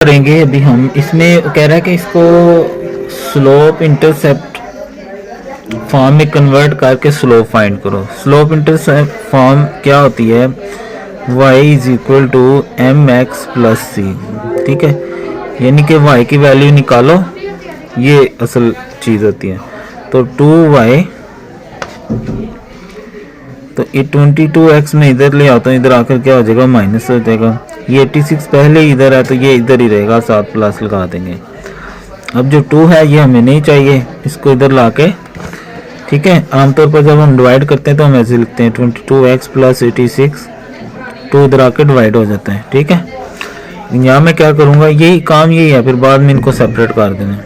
करेंगे अभी हम इसमें कह रहा है कि इसको स्लोप इंटरसेप्ट फॉर्म में कन्वर्ट करके स्लोप फाइंड करो। स्लोप इंटरसेप्ट फॉर्म क्या होती है, y is equal to M X plus C. ठीक है, यानी कि y की वैल्यू निकालो, ये असल चीज़ होती है। तो 2y, तो ये 22x में इधर ले आता हूँ, इधर आकर क्या हो जाएगा, माइनस हो जाएगा। ये 86 पहले इधर है तो ये इधर ही रहेगा, साथ प्लस लगा देंगे। अब जो 2 है ये हमें नहीं चाहिए, इसको इधर ला के, ठीक है। आमतौर पर जब हम डिवाइड करते हैं तो हम ऐसे लिखते हैं 22x प्लस 86, 2 इधर आके डिवाइड हो जाता है। ठीक है, यहाँ मैं क्या करूँगा, यही काम यही है, फिर बाद में इनको सेपरेट कर देना।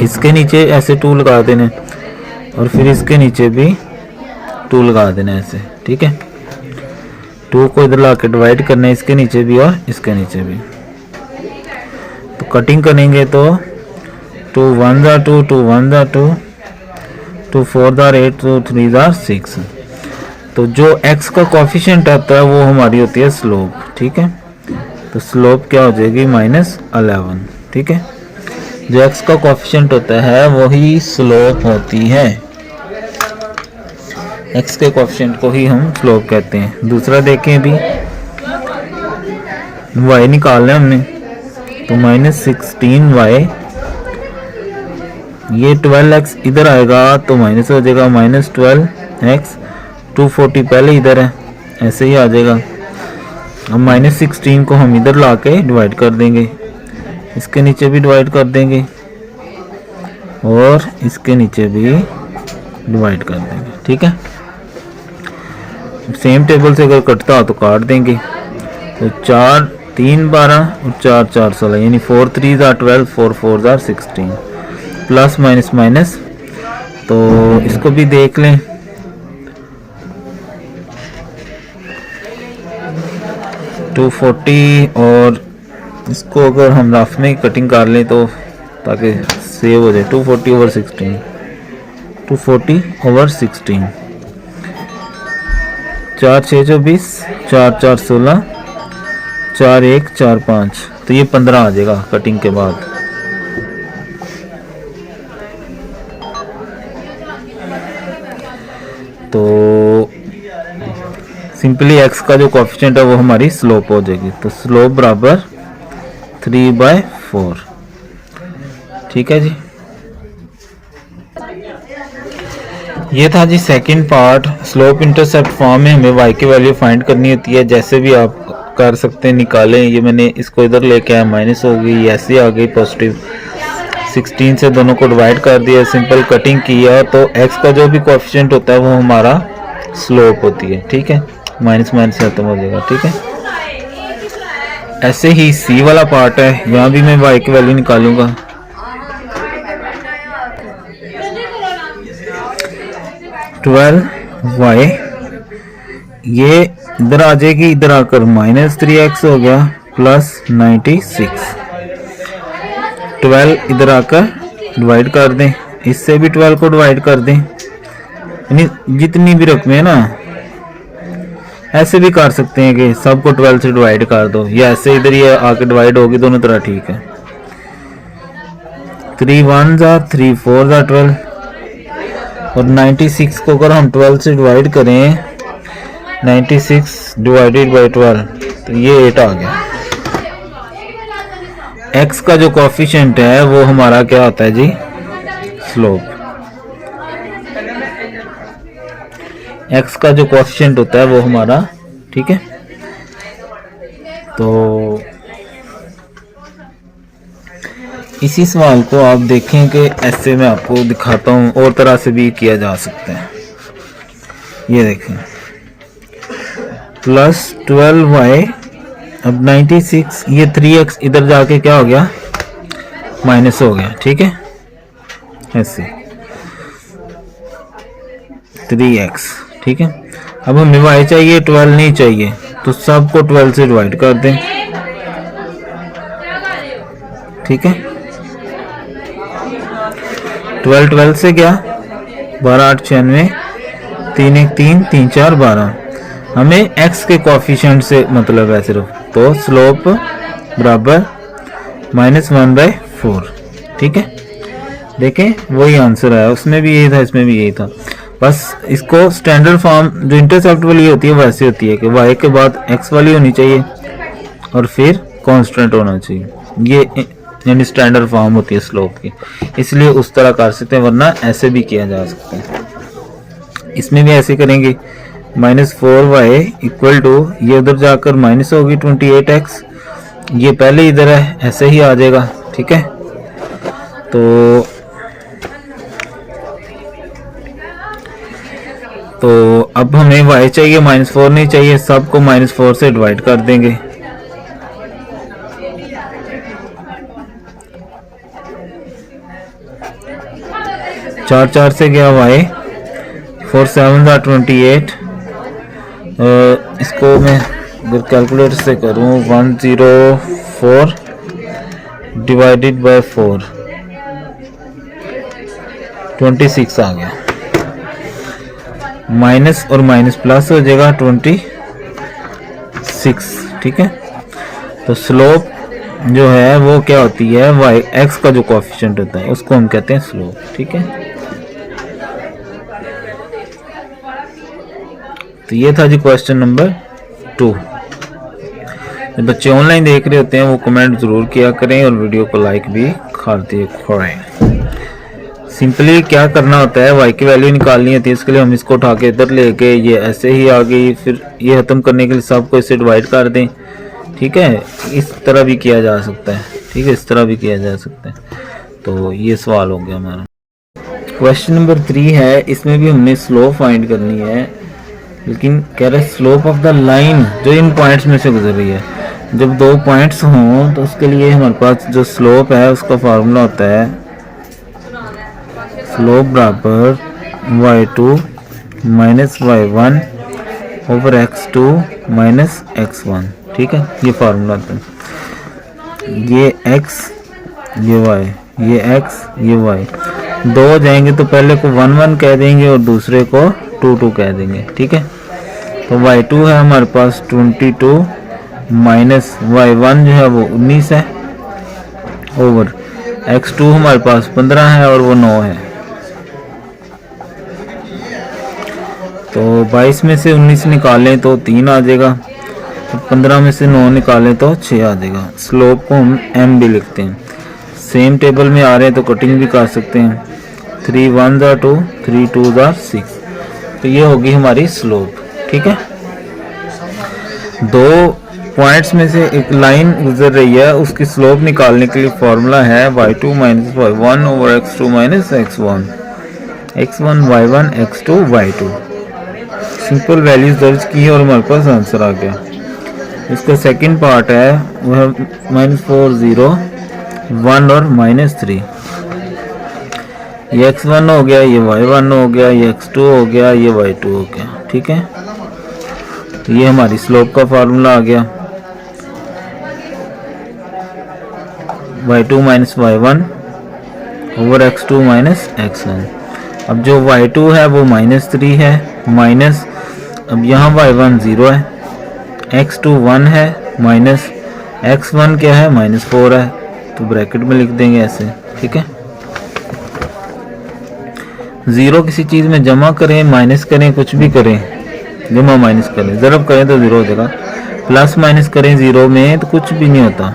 इसके नीचे ऐसे 2 लगा देना और फिर इसके नीचे भी 2 लगा देना ऐसे। ठीक है, 2 को इधर ला के डिवाइड करना है, इसके नीचे भी और इसके नीचे भी। तो कटिंग करेंगे तो 2 1 2, 2 1 2, 2 4 8, 2 3 6। तो जो x का कोफिशिएंट आता है वो हमारी होती है स्लोप। ठीक है, तो स्लोप क्या हो जाएगी, -11। ठीक है, जो x का कोफिशिएंट होता है वही स्लोप होती है, x के कोफिशिएंट को ही हम स्लोप कहते हैं। दूसरा देखें, अभी y निकालना है हमने, तो -16y, ये 12x इधर आएगा तो माइनस हो जाएगा, -12x, 240 पहले इधर है, ऐसे ही आ जाएगा। अब -16 को हम इधर ला के डिवाइड कर देंगे, इसके नीचे भी डिवाइड कर देंगे और इसके नीचे भी डिवाइड कर देंगे। ठीक है, सेम टेबल से अगर कटता हो तो काट देंगे। तो 4 3 12 और 4 4 16, यानी 4 3 12, 4 4 16, प्लस माइनस माइनस। तो इसको भी देख लें, $240, और इसको अगर हम रफ में कटिंग कर लें तो ताकि सेव हो जाए, 240/16, 240/16, 4 6 24, 4 4 16, 4 1 4 5, तो ये 15 आ जाएगा कटिंग के बाद। तो सिंपली x का जो कोफिशिएंट है वो हमारी स्लोप हो जाएगी। तो स्लोप बराबर 3/4। ठीक है जी, ये था जी second part. Slope intercept form में हमें y की वैल्यू फाइंड करनी होती है, जैसे भी आप कर सकते हैं, निकालें। ये मैंने इसको इधर लेके आया, माइनस हो गई, ऐसे आ गई पॉजिटिव। 16 से दोनों को डिवाइड कर दिया, सिंपल कटिंग किया, तो x का जो भी कोफिशिएंट होता है वो हमारा स्लोप होती है। ठीक है, माइनस माइनस खत्म हो जाएगा। ठीक है, ऐसे ही c वाला पार्ट है, यहाँ भी मैं y की वैल्यू निकालूंगा। y ये इधर आ जाएगी, इधर आकर -3x हो गया, प्लस 96। 12 इधर आकर डिवाइड कर दें, इससे भी 12 को डिवाइड कर दें, यानी जितनी भी रकम है ना, ऐसे भी कर सकते हैं कि सबको 12 से डिवाइड कर दो, या ऐसे इधर ये आकर डिवाइड होगी, दोनों तरह ठीक है। 3 1 3 4 12, और 96 को अगर हम 12 से डिवाइड करें, 96 डिवाइडेड बाई 12, तो ये 8 आ गया। x का जो कोफिशिएंट है वो हमारा क्या होता है जी, स्लोप। x का जो कोफिशिएंट होता है वो हमारा, ठीक है। तो इसी सवाल को आप देखें कि ऐसे मैं आपको दिखाता हूँ, और तरह से भी किया जा सकता है। ये देखें, प्लस 12y, अब 96, ये 3x इधर जाके क्या हो गया, माइनस हो गया। ठीक है, ऐसे 3x। ठीक है, अब हमें y चाहिए, 12 नहीं चाहिए, तो सबको 12 से डिवाइड कर दें। ठीक है, 12 से क्या, 12 8 96, 3 1 3, 3 4 12। हमें x के कोफिशिएंट से मतलब है सिर्फ, तो स्लोप बराबर -1/4। ठीक है, देखें वही आंसर आया, उसमें भी यही था इसमें भी यही था। बस इसको स्टैंडर्ड फॉर्म जो इंटरसेप्ट वाली होती है वैसे होती है कि y के बाद x वाली होनी चाहिए और फिर कांस्टेंट होना चाहिए, ये यानी स्टैंडर्ड फॉर्म होती है स्लोप की, इसलिए उस तरह कर सकते हैं, वरना ऐसे भी किया जा सकता है। इसमें भी ऐसे करेंगे, -4y इक्वल टू, ये उधर जाकर माइनस होगी 28x, ये पहले इधर है ऐसे ही आ जाएगा। ठीक है, तो अब हमें y चाहिए, -4 नहीं चाहिए, सबको -4 से डिवाइड कर देंगे। चार चार से गया y, 4 7 28। इसको मैं अगर कैलकुलेटर से करूं 104 डिवाइडेड बाय 4, 26 आ गया। माइनस और माइनस प्लस हो जाएगा 26। ठीक है, तो स्लोप जो है वो क्या होती है, y x का जो कोएफिशिएंट होता है उसको हम कहते हैं स्लोप। ठीक है, तो ये था जी क्वेश्चन नंबर 2। जो बच्चे ऑनलाइन देख रहे होते हैं वो कमेंट जरूर किया करें और वीडियो को लाइक भी करते करें। सिंपली क्या करना होता है, y की वैल्यू निकालनी होती है, इसके लिए हम इसको उठा के इधर लेके ये ऐसे ही आ गई, फिर ये खत्म करने के लिए सबको इससे डिवाइड कर दें। ठीक है, इस तरह भी किया जा सकता है। ठीक है, इस तरह भी किया जा सकता है। तो ये सवाल हो गया हमारा। क्वेश्चन नंबर 3 है, इसमें भी हमने स्लोप फाइंड करनी है, लेकिन कह रहे स्लोप ऑफ द लाइन जो इन पॉइंट्स में से गुजर रही है। जब दो पॉइंट्स हों तो उसके लिए हमारे पास जो स्लोप है उसका फार्मूला होता है स्लोप बराबर y2 minus y1 over x2 minus x1। ठीक है, ये फार्मूला होता है। ये x ये y, ये x ये y, दो हो जाएंगे तो पहले को 1 1 कह देंगे और दूसरे को 2 2 कह देंगे। ठीक है, तो y2 है हमारे पास 22 माइनस y1 जो है वो 19 है ओवर x2 हमारे पास 15 है और वो 9 है। तो 22 में से 19 निकालें तो 3 आ जाएगा, तो 15 में से 9 निकालें तो 6 आ जाएगा। स्लोप को हम m भी लिखते हैं। सेम टेबल में आ रहे हैं तो कटिंग भी कर सकते हैं। 3 1 2 3 2 6, तो ये होगी हमारी स्लोप। ठीक है, दो पॉइंट्स में से एक लाइन गुजर रही है, उसकी स्लोप निकालने के लिए फॉर्मूला है y2 minus y1 over x2 minus x1, x1 y1 x2 y2। Simple values दर्ज की है और हमारे पास आंसर आ गया। इसका सेकंड पार्ट है वह -4 0 1 और -3। ये x1 हो गया, ये y1 हो गया, ये x2 हो गया, ये y2 हो गया। ठीक है, तो ये हमारी स्लोप का फार्मूला आ गया y2 minus y1 over x2 minus x1। अब जो y2 है वो -3 है, माइनस अब यहाँ y1 0 है, x2 1 है, माइनस x1 क्या है -4 है, तो ब्रैकेट में लिख देंगे ऐसे। ठीक है, ज़ीरो किसी चीज़ में जमा करें, माइनस करें, कुछ भी करें, जमा माइनस करें, ज़रब करें तो ज़ीरो हो जाएगा, प्लस माइनस करें ज़ीरो में तो कुछ भी नहीं होता।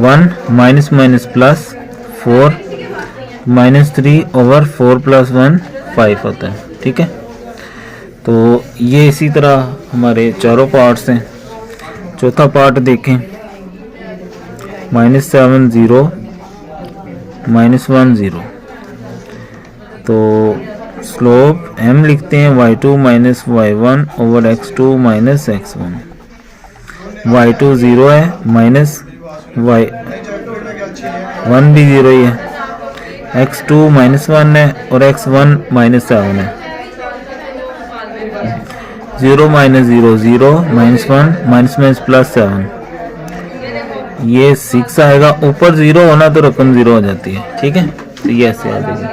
1 माइनस माइनस प्लस 4 -3 ओवर 4 + 1 5 होता है। ठीक है, तो ये इसी तरह हमारे चारों पार्ट्स हैं। चौथा पार्ट देखें, -7 0 -1 0, तो स्लोप m लिखते हैं y2 minus y1 over x2 minus x1। y2 0 है, माइनस y1 भी 0 ही है, x2 -1 है और x1 -7 है। 0 माइनस 0 0 -1 माइनस प्लस 7, ये 6 आएगा। ऊपर 0 होना तो रकम 0 हो जाती है। ठीक है, तो ये ऐसे आ जाएगी।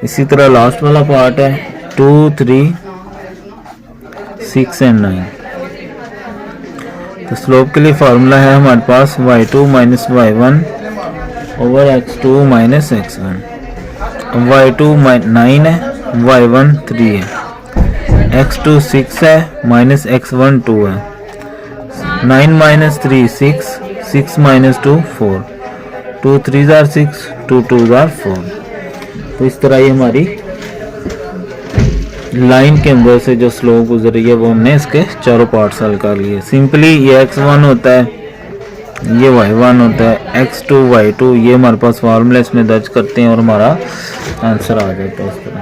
इसी तरह लास्ट वाला पार्ट है 2 3 6 एंड 9। तो स्लोप के लिए फार्मूला है हमारे पास y2 minus y1 over x2 minus x1। y2 9 है, y1 3 है, x2 6 है, माइनस x1 2 है। 9 माइनस 3 6, 6 माइनस 2 4, 2 3 जार 6, 2 2 जार 4। तो इस तरह ये हमारी लाइन के अंदर से जो स्लोप गुजर रही है वो हमने इसके चारों पार्ट्स हल कर लिए। सिंपली ये x1 होता है, ये y1 होता है, x2 y2 ये हमारे पास फार्मूला इसमें दर्ज करते हैं और हमारा आंसर आ जाता है इस तरह।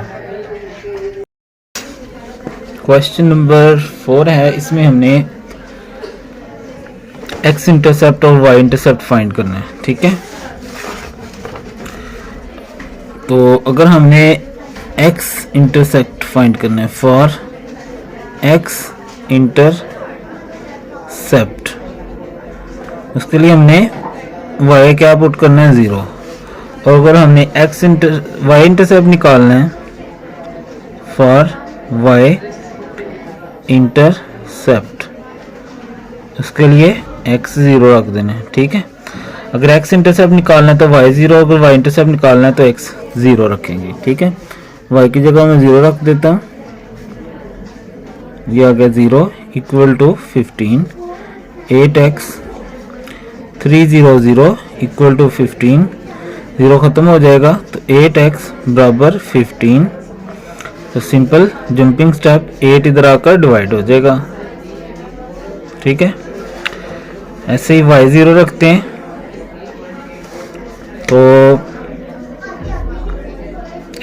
क्वेश्चन नंबर 4 है, इसमें हमने x इंटरसेप्ट और y इंटरसेप्ट फाइंड करना है। ठीक है, तो अगर हमने x इंटरसेप्ट फाइंड करना है फॉर x इंटरसेप्ट, उसके लिए हमने y क्या पुट करना है 0, और अगर हमने y इंटरसेप्ट निकालना है फॉर y इंटरसेप्ट, उसके लिए x 0 रख देना है। ठीक है, अगर x इंटरसेप्ट निकालना है तो y 0, अगर y इंटरसेप्ट निकालना है तो x 0 रखेंगे। ठीक है, y की जगह मैं 0 रख देता हूँ, ये आ गया 0 equal to 15, 8x 3 0 0 equal to 15, 0 ख़त्म हो जाएगा तो 8x बराबर 15। तो सिंपल जंपिंग स्टेप 8 इधर आकर डिवाइड हो जाएगा। ठीक है, ऐसे ही y 0 रखते हैं तो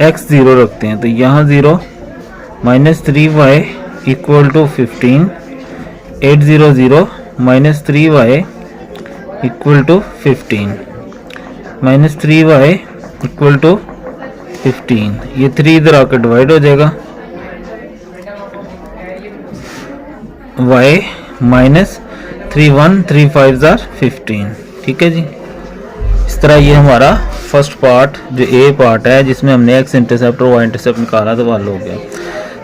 x 0 रखते हैं, तो यहाँ 0 minus 3y equal to 15, 8 0 0 minus 3y equal to 15, minus 3y equal to 15, ये 3 इधर आकर डिवाइड हो जाएगा, y माइनस 3 1 3 5 जार 15। ठीक है जी, इस तरह ये हमारा फर्स्ट पार्ट जो ए पार्ट है जिसमें हमने x इंटरसेप्ट और y इंटरसेप्ट निकाला तो हल हो गया।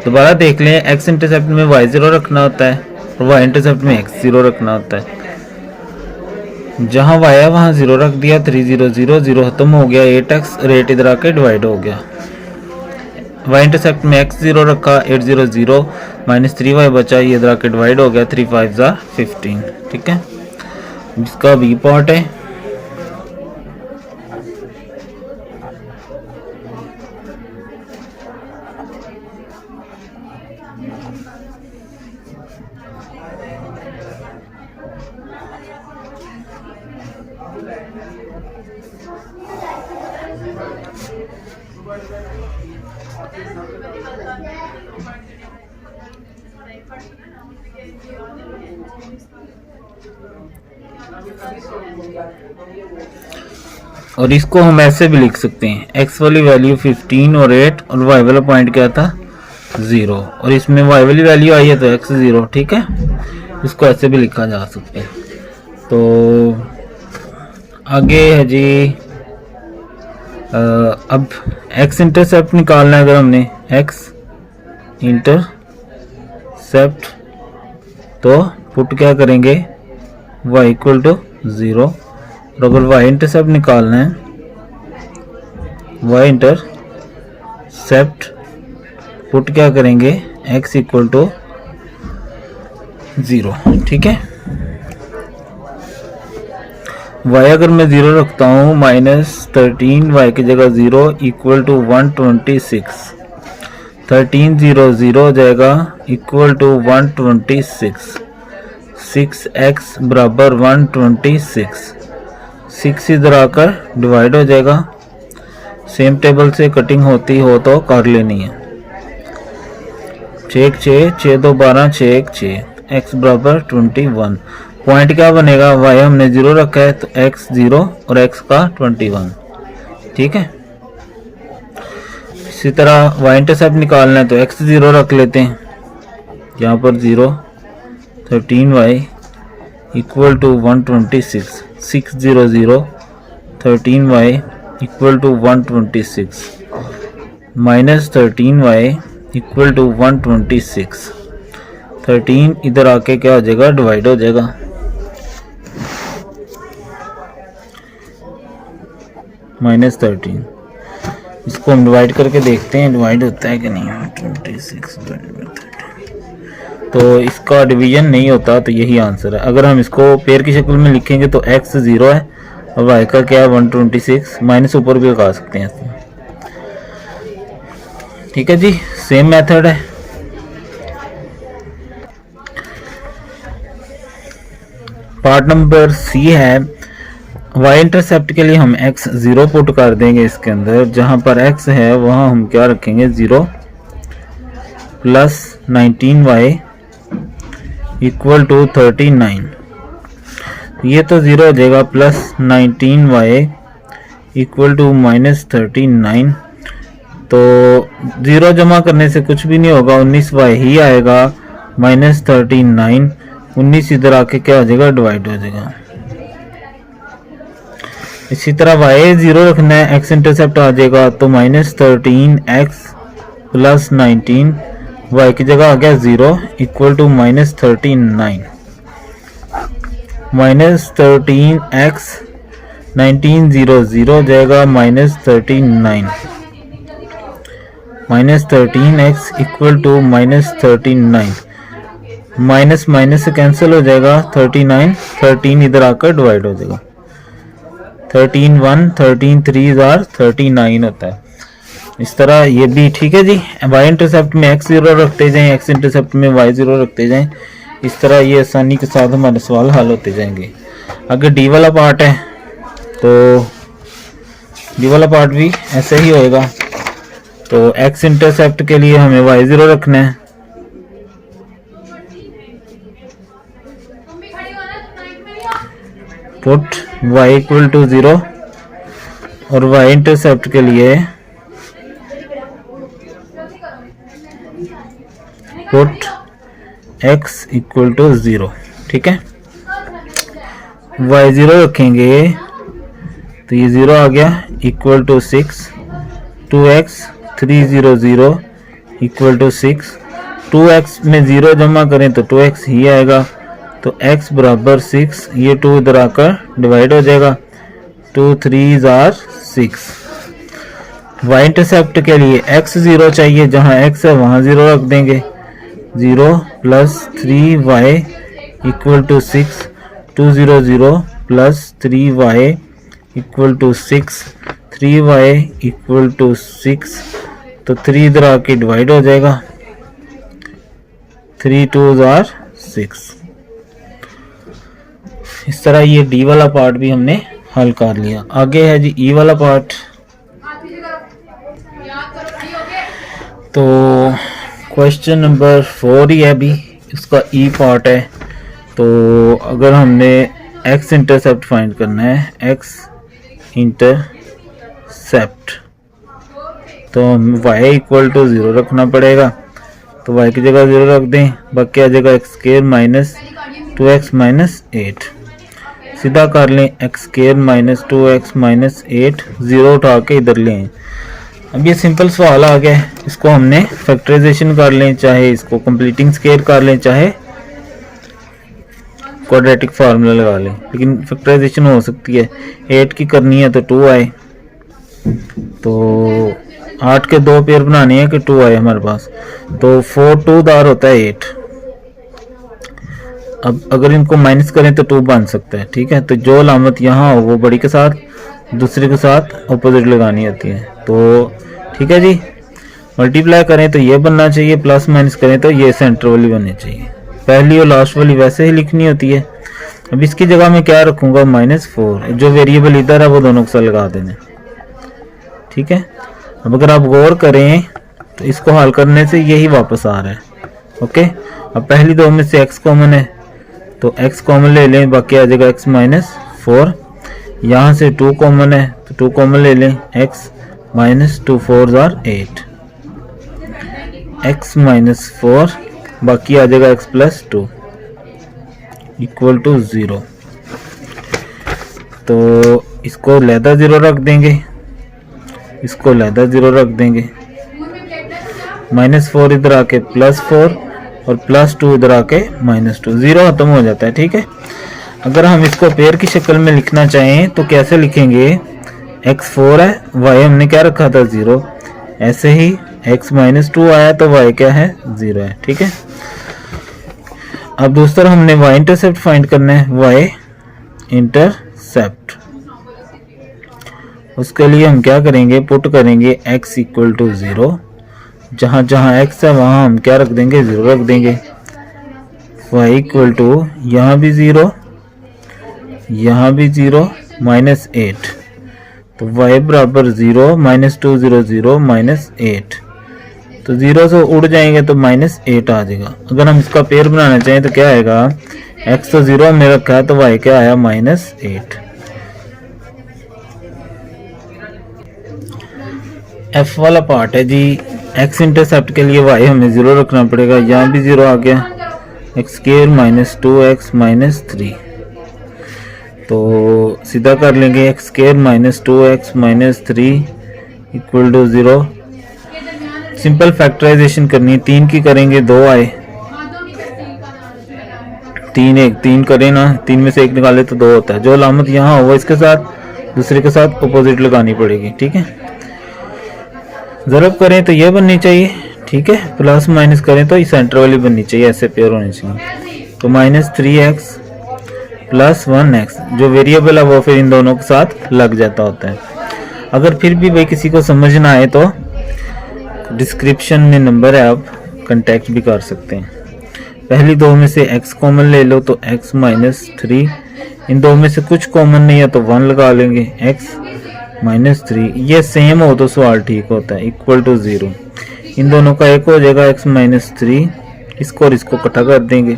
दोबारा देख लें, x इंटरसेप्ट में y 0 रखना होता है और y इंटरसेप्ट में x 0 रखना होता है। जहाँ y है वहाँ 0 रख दिया, 3 0 0 0 खत्म हो गया, 8x रेट इधर आके डिवाइड हो गया। y इंटरसेप्ट में x 0 रखा, 8 0 0 माइनस 3y बचा, ये इधर आके डिवाइड हो गया, 3 5 जार 15। ठीक है, जिसका बी पार्ट है और इसको हम ऐसे भी लिख सकते हैं, x वाली वैल्यू 15 और 8 और y वाला पॉइंट क्या था 0, और इसमें y वाली वैल्यू आई है तो x 0। ठीक है, इसको ऐसे भी लिखा जा सकता है। तो आगे है जी, अब x इंटरसेप्ट निकालना है। अगर हमने x इंटरसेप्ट तो पुट क्या करेंगे y इक्वल टू 0, और अगर y इंटरसेप्ट निकालना है y इंटरसेप्ट पुट क्या करेंगे x इक्वल टू 0। ठीक है, y अगर मैं 0 रखता हूँ माइनस 13 y की जगह 0 इक्वल टू 126, 13 0 0 हो जाएगा इक्वल टू 126, 6x बराबर 126, 6 इधर आकर डिवाइड हो जाएगा। सेम टेबल से कटिंग होती हो तो कर लेनी है। 6 6 6 2 12 6 1 6, x बराबर 21। पॉइंट क्या बनेगा, y हमने 0 रखा है तो x 0 और x का 21। ठीक है, इसी तरह y इंटरसेप्ट निकालना है तो x 0 रख लेते हैं, यहाँ पर 0, 13y equal to 126, 6 0 0 13y equal to 126 minus 13y equal to 126, 13 इधर आके क्या हो जाएगा डिवाइड हो जाएगा, -13। इसको हम डिवाइड करके देखते हैं डिवाइड होता है कि नहीं। 26 तो इसका डिवीजन नहीं होता, तो यही आंसर है। अगर हम इसको पेयर की शक्ल में लिखेंगे तो x 0 है और y का क्या है 126, माइनस ऊपर भी लगा सकते हैं। ठीक है जी, सेम मेथड है। पार्ट नंबर सी है, y इंटरसेप्ट के लिए हम x 0 पुट कर देंगे इसके अंदर। जहां पर x है वहां हम क्या रखेंगे 0 प्लस 19y इक्वल टू 39। ये तो 0 हो जाएगा, प्लस 19y इक्वल टू -39। तो 0 जमा करने से कुछ भी नहीं होगा, 19y ही आएगा -39। 19 इधर आके क्या हो जाएगा डिवाइड हो जाएगा। इसी तरह y 0 रखना है, x इंटरसेप्ट आ जाएगा तो -13x प्लस 19, y की जगह आ गया 0 इक्वल टू -39। -13x 19 0 0 हो जाएगा -39। -13x equal to -39। Minus minus से कैंसिल हो जाएगा 39, 13 इधर आकर डिवाइड हो जाएगा। 13 1 13 3 आर 39 होता है। इस तरह ये भी ठीक है जी। y इंटरसेप्ट में x 0 रखते जाएं, x इंटरसेप्ट में y 0 रखते जाएं। इस तरह ये आसानी के साथ हमारे सवाल हल होते जाएंगे। अगर डी वाला पार्ट है तो डी वाला पार्ट भी ऐसे ही होएगा। तो x इंटरसेप्ट के लिए हमें y 0 रखना है। पुट y इक्वल टू 0 और y इंटरसेप्ट के लिए पुट x इक्वल टू 0। ठीक है, y 0 रखेंगे तो ये 0 आ गया equal to 6। 2x 300 equal to 6। 2x में 0 जमा करें तो 2x ही आएगा, तो x बराबर 6। ये 2 इधर आकर डिवाइड हो जाएगा। 2 3 आर 6। y इंटरसेप्ट के लिए x 0 चाहिए, जहां x है वहां 0 रख देंगे। 0 plus 3y equal to 6। 200 plus 3y equal to 6। 3y equal to 6, तो 3 इधर आके डिवाइड हो जाएगा। 3 2 आर 6। इस तरह ये डी वाला पार्ट भी हमने हल कर लिया। आगे है जी ई वाला पार्ट। तो क्वेश्चन नंबर 4 ही है अभी, इसका ई पार्ट है। तो अगर हमने x इंटरसेप्ट फाइंड करना है, x इंटरसेप्ट, तो y इक्वल टू 0 रखना पड़ेगा। तो y की जगह 0 रख दें, बाकी आ जाएगा x square minus 2x minus 8। सीधा कर लें, x square minus 2x minus 8, 0 उठा के इधर लें। अब ये सिंपल सवाल आ गया है, इसको हमने फैक्टराइजेशन कर लें, चाहे इसको कंप्लीटिंग स्क्वायर कर लें, चाहे क्वाड्रेटिक फार्मूला लगा लें, लेकिन फैक्टराइजेशन हो सकती है। 8 की करनी है तो 2 आए, तो 8 के 2 पेयर बनाने हैं कि 2 आए हमारे पास, तो 4 2 दार होता है 8। अब अगर इनको माइनस करें तो 2 बन सकता है। ठीक है, तो जो अलामत यहाँ हो वो बड़ी के साथ, दूसरे के साथ अपोजिट लगानी होती है। तो ठीक है जी, मल्टीप्लाई करें तो ये बनना चाहिए, प्लस माइनस करें तो ये सेंटर वाली बननी चाहिए। पहली और लास्ट वाली वैसे ही लिखनी होती है। अब इसकी जगह मैं क्या रखूंगा, -4। जो वेरिएबल इधर है वो दोनों के साथ लगा देने। ठीक है, अब अगर आप गौर करें तो इसको हल करने से यही वापस आ रहा है। ओके, अब पहली दो में से x कॉमन है तो x कॉमन ले लें, बाकी आ जाएगा x माइनस 4। यहाँ से 2 कॉमन है तो 2 कॉमन ले लें, x minus 2 4 or 8। x minus 4, बाकी आ जाएगा x प्लस 2 इक्वल टू 0। तो इसको लहदा 0 रख देंगे, इसको लहदा 0 रख देंगे। -4 इधर आके +4 और +2 इधर आके -2, 0 खत्म हो जाता है। ठीक है, अगर हम इसको पेयर की शक्ल में लिखना चाहें तो कैसे लिखेंगे, x 4 है, y हमने क्या रखा था 0, ऐसे ही x -2 आया तो y क्या है 0 है। ठीक है, अब दूसरा हमने y इंटरसेप्ट फाइंड करना है, y इंटरसेप्ट। उसके लिए हम क्या करेंगे, पुट करेंगे x इक्वल टू 0, जहाँ जहाँ x है वहाँ हम क्या रख देंगे 0 रख देंगे। y इक्वल टू यहाँ भी 0, यहाँ भी 0, -8, तो y बराबर 0 -2 0 0 -8, तो 0 से उड़ जाएंगे तो -8 आ जाएगा। अगर हम इसका पेयर बनाना चाहें तो क्या आएगा, x तो 0 हमने रखा है तो y क्या आया -8। f वाला पार्ट है जी, x इंटरसेप्ट के लिए y हमें 0 रखना पड़ेगा, यहाँ भी 0 आ गया, x² -2x -3, तो सीधा कर लेंगे x² -2x -3 equal to 0। Simple factorisation करनी है, 3 की करेंगे 2 आए, 3 करें ना, 3 में से 1 निकाले तो 2 होता है, जो अलामत यहाँ हो इसके साथ दूसरे के साथ अपोजिट लगानी पड़ेगी। ठीक है, ज़रब करें तो ये बननी चाहिए, ठीक है, प्लस माइनस करें तो ये सेंटर वाली बननी चाहिए, ऐसे पेयर होने चाहिए। तो -3x + 1x, जो वेरिएबल है वो फिर इन दोनों के साथ लग जाता होता है। अगर फिर भी भाई किसी को समझ ना आए तो डिस्क्रिप्शन में नंबर है, आप कांटेक्ट भी कर सकते हैं। पहली दो में से x कॉमन ले लो तो x -3, इन दो में से कुछ कॉमन नहीं है तो 1 लगा लेंगे, x -3, ये सेम हो तो सवाल ठीक होता है, इक्वल टू 0। इन दोनों का एक हो जाएगा x -3, इसको और इसको इकट्ठा कर देंगे,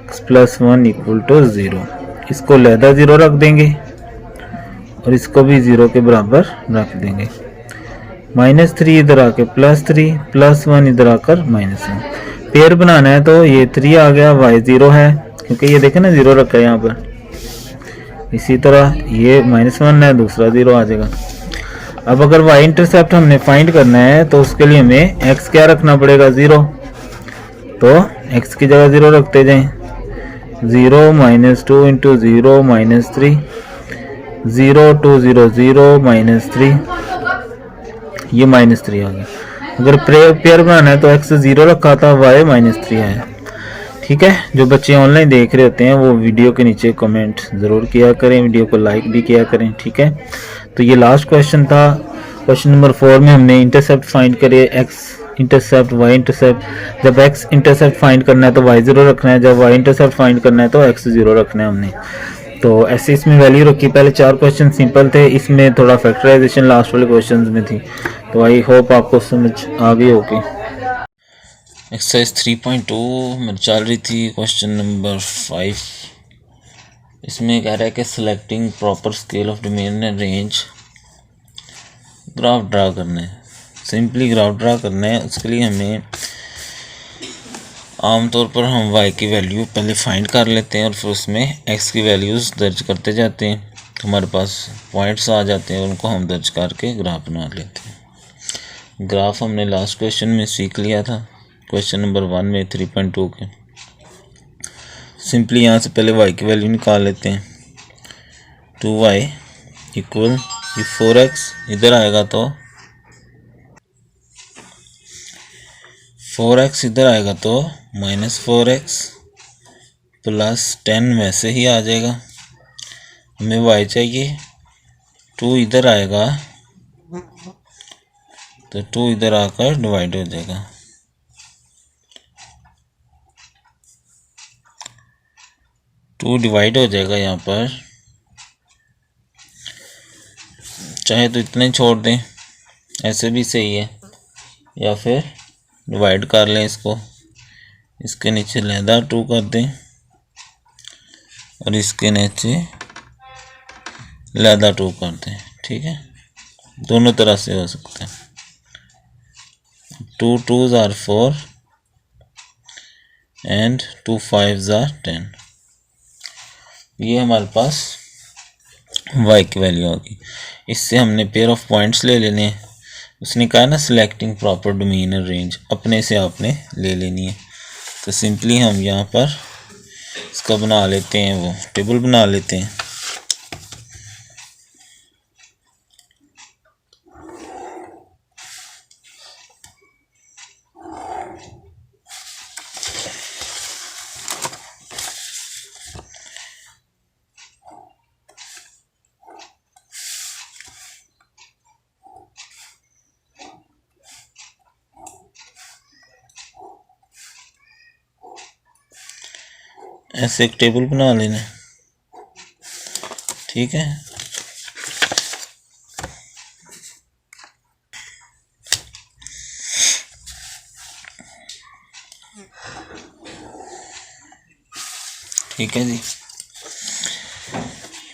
x + 1 इक्वल टू 0, इसको लहदा 0 रख देंगे और इसको भी 0 के बराबर रख देंगे। -3 इधर आके +3 + 1 इधर आकर -1। पेयर बनाना है तो ये 3 आ गया, y 0 है क्योंकि ये देखें ना 0 रखा है यहाँ पर। इसी तरह ये -1 है, दूसरा 0 आ जाएगा। अब अगर y इंटरसेप्ट हमने फाइंड करना है तो उसके लिए हमें x क्या रखना पड़ेगा 0, तो x की जगह 0 रखते जाएं, 0 -2 × 0 -3, 0 2 0 0 -3, ये -3 आ गया। अगर पेयर बनाना है तो x 0 रखा था, y -3 आया। ठीक है, जो बच्चे ऑनलाइन देख रहे होते हैं वो वीडियो के नीचे कमेंट ज़रूर किया करें, वीडियो को लाइक भी किया करें। ठीक है, तो ये लास्ट क्वेश्चन था। क्वेश्चन नंबर 4 में हमने इंटरसेप्ट फाइंड करे, x इंटरसेप्ट, y इंटरसेप्ट। जब x इंटरसेप्ट फाइंड करना है तो y 0 रखना है, जब y इंटरसेप्ट फाइंड करना है तो x 0 रखना है हमने। तो ऐसे इसमें वैल्यू रखी। पहले 4 क्वेश्चन सिंपल थे, इसमें थोड़ा फैक्टराइजेशन लास्ट वाले क्वेश्चन में थी। तो आई होप आपको समझ आ गई होगी। एक्सरसाइज 3.2 में चल रही थी, क्वेश्चन नंबर 5। इसमें कह रहा है कि selecting proper scale of domain and range, graph draw करना है। सिंपली ग्राफ ड्रा करना है, उसके लिए हमें आमतौर पर हम y की वैल्यू पहले फाइंड कर लेते हैं और फिर उसमें x की वैल्यूज़ दर्ज करते जाते हैं, तो हमारे पास पॉइंट्स आ जाते हैं और उनको हम दर्ज करके ग्राफ बना लेते हैं। ग्राफ हमने लास्ट क्वेश्चन में सीख लिया था, क्वेश्चन नंबर 1 में 3.2 के। सिंपली यहाँ से पहले y की वैल्यू निकाल लेते हैं। 2y इक्वल 4x इधर आएगा तो 4x इधर आएगा तो -4x + 10 वैसे ही आ जाएगा। हमें y चाहिए, 2 इधर आएगा तो 2 इधर आकर डिवाइड हो जाएगा। टू डिवाइड हो जाएगा यहाँ पर, चाहे तो इतने छोड़ दें, ऐसे भी सही है, या फिर डिवाइड कर लें इसको, इसके नीचे लहदा 2 कर दें और इसके नीचे लहदा 2 कर दें। ठीक है, दोनों तरह से हो सकता है। 2 2s are 4 and 2 5s are 10। ये हमारे पास y की वैल्यू होगी। इससे हमने पेयर ऑफ पॉइंट्स ले लेने हैं। उसने कहा ना selecting proper domain and range, अपने से आपने ले लेनी है। तो सिंपली हम यहाँ पर इसका बना लेते हैं, वो टेबल बना लेते हैं। ऐसे एक टेबल बना लेना, ठीक है। ठीक है जी,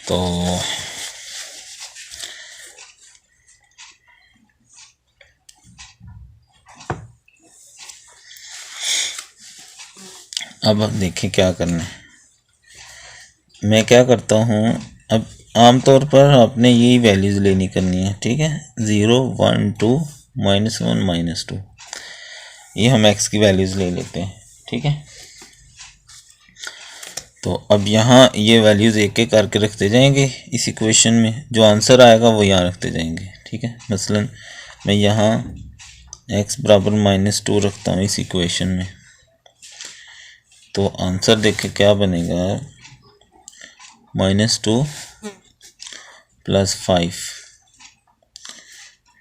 तो अब देखें क्या करना है। मैं क्या करता हूँ, अब आमतौर पर आपने यही वैल्यूज़ लेनी करनी है, ठीक है। 0 1 2 -1 -2, ये हम x की वैल्यूज़ ले लेते हैं, ठीक है। तो अब यहाँ ये वैल्यूज़ एक एक करके रखते जाएंगे इस इक्वेशन में, जो आंसर आएगा वो यहाँ रखते जाएंगे, ठीक है। मसलन मैं यहाँ x बराबर -2 रखता हूँ इस इक्वेशन में, तो आंसर देखें क्या बनेगा, -2 + 5,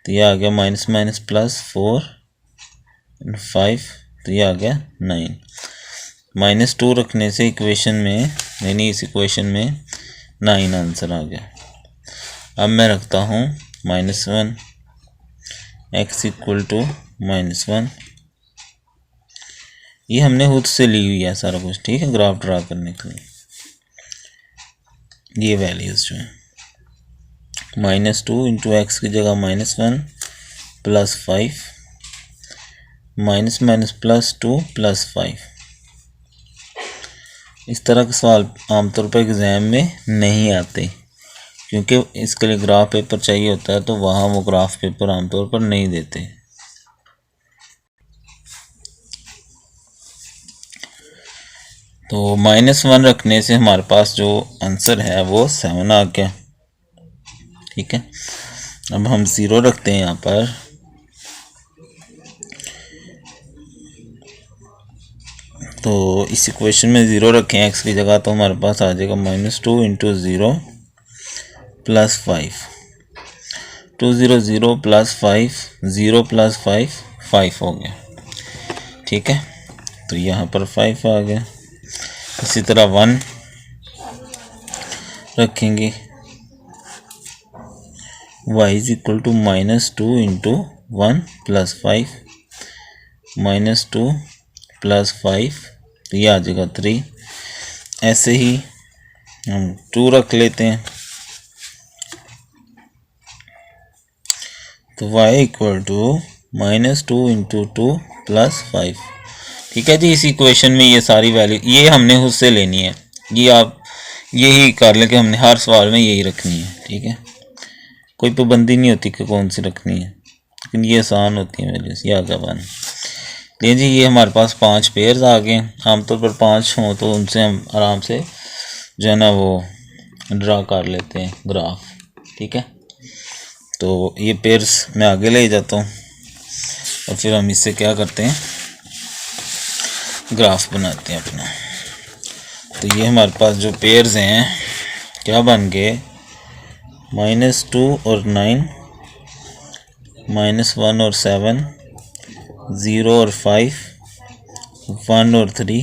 तो ये आ गया माइनस माइनस +4 और 5, तो ये आ गया 9। -2 रखने से इक्वेशन में, यानी इस इक्वेशन में 9 आंसर आ गया। अब मैं रखता हूँ -1, x = -1, ये हमने खुद से ली हुई है सारा कुछ, ठीक है, ग्राफ ड्रा करने के लिए। ये वैल्यूज़ जो है -2 × x की जगह -1 + 5, -2 + 5। इस तरह के सवाल आमतौर पर एग्ज़ाम में नहीं आते, क्योंकि इसके लिए ग्राफ पेपर चाहिए होता है, तो वहाँ वो ग्राफ पेपर आमतौर पर नहीं देते। तो -1 रखने से हमारे पास जो आंसर है वो 7 आ गया, ठीक है। अब हम 0 रखते हैं यहाँ पर, तो इस इक्वेशन में 0 रखें x की जगह, तो हमारे पास आ जाएगा -2 × 0 + 5, 2 0 0 + 5, 0 + 5 5 हो गया, ठीक है। तो यहाँ पर 5 आ गया। इसी तरह 1 रखेंगे, y = -2 × 1 + 5, -2 + 5, तो ये आ जाएगा 3। ऐसे ही हम 2 रख लेते हैं, तो y = -2 × 2 + 5, ठीक है जी। इस इक्वेशन में ये सारी वैल्यू ये हमने खुद से लेनी है, ये आप यही कर लें कि हमने हर सवाल में यही रखनी है, ठीक है। कोई पाबंदी नहीं होती कि कौन सी रखनी है, लेकिन ये आसान होती है वैल्यूज। ये आ गया 1। लेकिन जी ये हमारे पास 5 पेयर्स आ गए। आमतौर पर 5 हों तो उनसे हम आराम से जो है ना वो ड्रा कर लेते हैं ग्राफ, ठीक है। तो ये पेयर्स मैं आगे ले जाता हूँ और फिर हम इससे क्या करते हैं, ग्राफ बनाते हैं अपना। तो ये हमारे पास जो पेयर्स हैं क्या बन गए, -2 और 9, -1 और 7, 0 और 5, 1 और 3,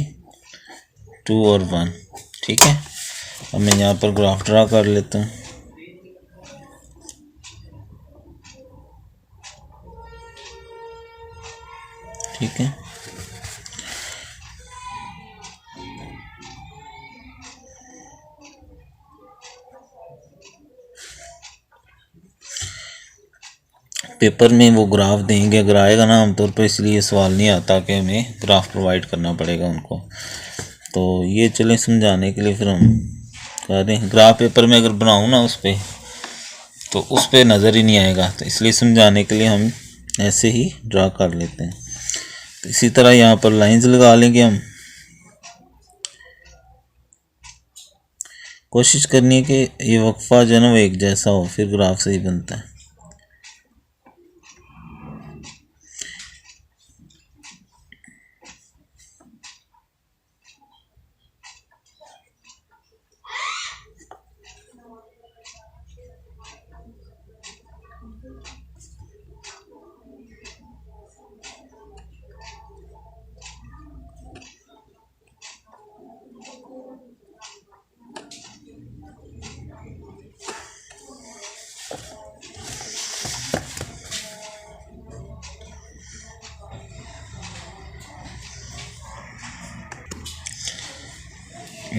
2 और 1, ठीक है। अब मैं यहाँ पर ग्राफ ड्रा कर लेता हूँ, ठीक है। पेपर में वो ग्राफ देंगे, अगर आएगा ना आमतौर पर, इसलिए सवाल नहीं आता कि हमें ग्राफ प्रोवाइड करना पड़ेगा उनको। तो ये चलें समझाने के लिए फिर हम कह रहे हैं, ग्राफ पेपर में अगर बनाऊँ ना उस पर, तो उस पर नज़र ही नहीं आएगा, तो इसलिए समझाने के लिए हम ऐसे ही ड्रा कर लेते हैं। तो इसी तरह यहाँ पर लाइंस लगा लेंगे हम, कोशिश करनी है कि ये वक्फा जो है ना वो एक जैसा हो, फिर ग्राफ सही बनता है।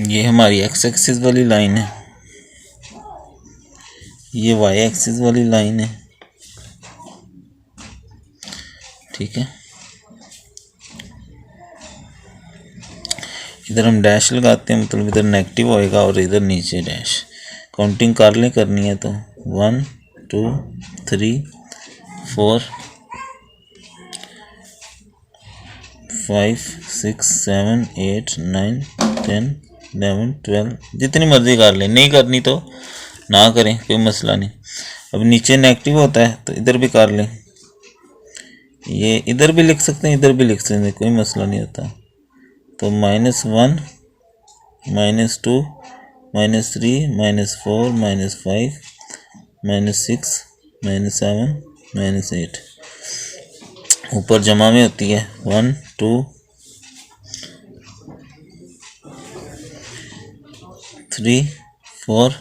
ये हमारी एक्स एक्सिस वाली लाइन है, ये वाई एक्सिस वाली लाइन है, ठीक है। इधर हम डैश लगाते हैं, मतलब इधर नेगेटिव होएगा और इधर नीचे डैश। काउंटिंग कर लें, करनी है तो 1 2 3 4 5 6 7 8 9 10 11 12, जितनी मर्जी कर लें, नहीं करनी तो ना करें, कोई मसला नहीं। अब नीचे नेगेटिव होता है तो इधर भी कर लें, ये इधर भी लिख सकते हैं, इधर भी लिख सकते हैं, कोई मसला नहीं होता। तो -1 -2 -3 -4 -5 -6 -7 -8 ऊपर जमा में होती है 1 2 3 4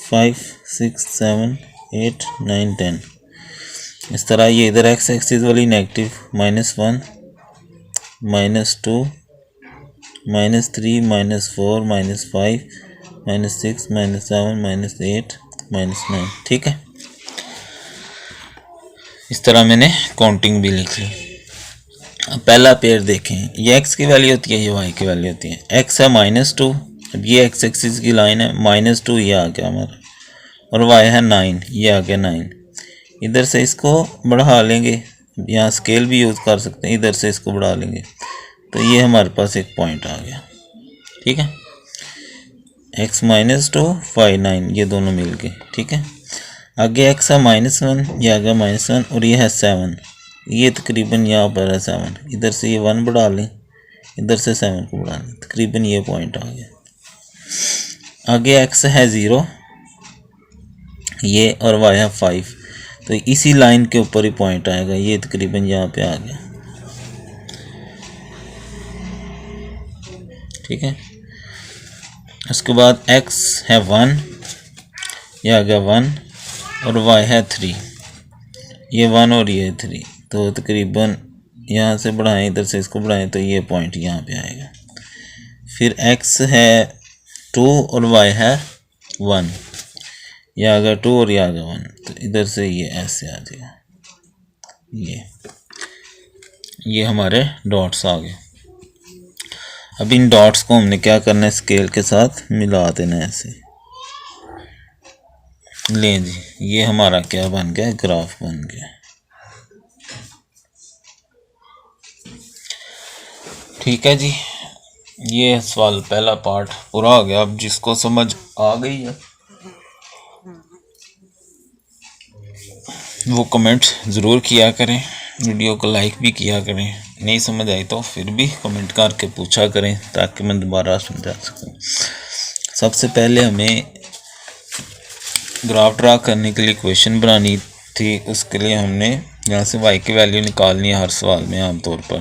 5 6 7 8 9 10। इस तरह ये इधर एक्स एक्सिस वाली नेगेटिव -1 -2 -3 -4 -5 -6 -7 -8 -9, ठीक है। इस तरह मैंने काउंटिंग भी लिख ली। अब पहला पेयर देखें, ये x की वैल्यू होती है, ये y की वैल्यू होती है। x है -2, अब ये x एक्सिस की लाइन है, -2 ये आ गया हमारा, और y है 9, ये आ गया 9। इधर से इसको बढ़ा लेंगे, यहाँ स्केल भी यूज़ कर सकते हैं, इधर से इसको बढ़ा लेंगे तो ये हमारे पास एक पॉइंट आ गया, ठीक है। x -2 y 9 ये दोनों मिल गए, ठीक है। आगे x है -1, ये आ गया -1, और ये है 7, ये तकरीबन यहाँ पर है 7। इधर से ये 1 बढ़ा लें, इधर से 7 को बढ़ा लें, तकरीबन ये पॉइंट आ गया। आगे x है 0, ये, और y है 5, तो इसी लाइन के ऊपर ही पॉइंट आएगा, ये तकरीबन यहाँ पे आ गया, ठीक है। उसके बाद x है 1, ये आ गया 1, और y है 3, ये 1 और ये 3, तो तकरीबन यहाँ से बढ़ाएं, इधर से इसको बढ़ाएं तो ये पॉइंट यहाँ पे आएगा। फिर x है 2 और y है 1, ये आ गया 2 और ये आ गया 1, तो इधर से ये ऐसे आ जाएगा, ये हमारे डॉट्स आ गए। अब इन डॉट्स को हमने क्या करना है, स्केल के साथ मिला देना है ऐसे। लें जी, ये हमारा क्या बन गया, ग्राफ बन गया, ठीक है जी। ये सवाल पहला पार्ट पूरा हो गया। अब जिसको समझ आ गई है वो कमेंट ज़रूर किया करें, वीडियो को लाइक भी किया करें। नहीं समझ आई तो फिर भी कमेंट करके पूछा करें ताकि मैं दोबारा समझा सकूं। सबसे पहले हमें ग्राफ ड्रा करने के लिए इक्वेशन बनानी थी, उसके लिए हमने यहाँ से y की वैल्यू निकालनी है हर सवाल में। आमतौर पर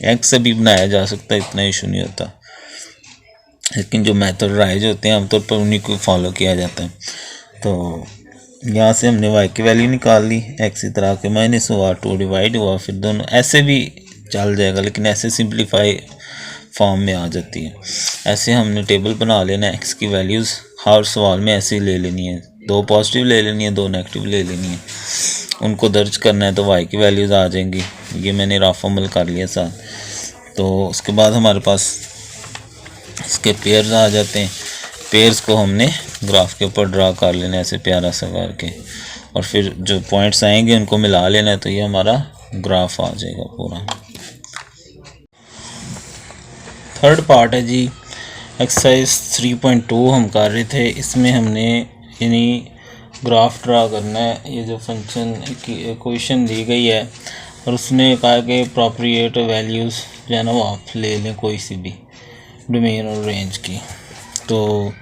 x से भी बनाया जा सकता है, इतना इशू नहीं होता, लेकिन जो मेथड राइज होते हैं आमतौर पर उन्हीं को फॉलो किया जाता है। तो यहाँ से हमने y की वैल्यू निकाल ली, x इधर आके माइनस हुआ, 2 डिवाइड हुआ, फिर दोनों ऐसे भी चल जाएगा, लेकिन ऐसे सिंप्लीफाई फॉर्म में आ जाती है। ऐसे हमने टेबल बना लेना है, x की वैल्यूज़ हर सवाल में ऐसे ही ले लेनी है, 2 पॉजिटिव ले लेनी है, 2 नेगेटिव ले लेनी है, उनको दर्ज करना है तो y की वैल्यूज़ आ जाएंगी। ये मैंने रफ अमल कर लिया साथ। तो उसके बाद हमारे पास इसके पेयर्स आ जाते हैं, पेयर्स को हमने ग्राफ के ऊपर ड्रा कर लेना है ऐसे प्यारा सा करके, और फिर जो पॉइंट्स आएंगे उनको मिला लेना है, तो ये हमारा ग्राफ आ जाएगा पूरा। थर्ड पार्ट है जी, एक्सरसाइज 3.2 हम कर रहे थे। इसमें हमने यानी ग्राफ ड्रा करना है। ये जो फंक्शन की इक्वेशन दी गई है और उसने कहा कि अप्रोप्रिएट वैल्यूज़ जो है ना वो आप ले लें कोई सी भी डोमेन और रेंज की। तो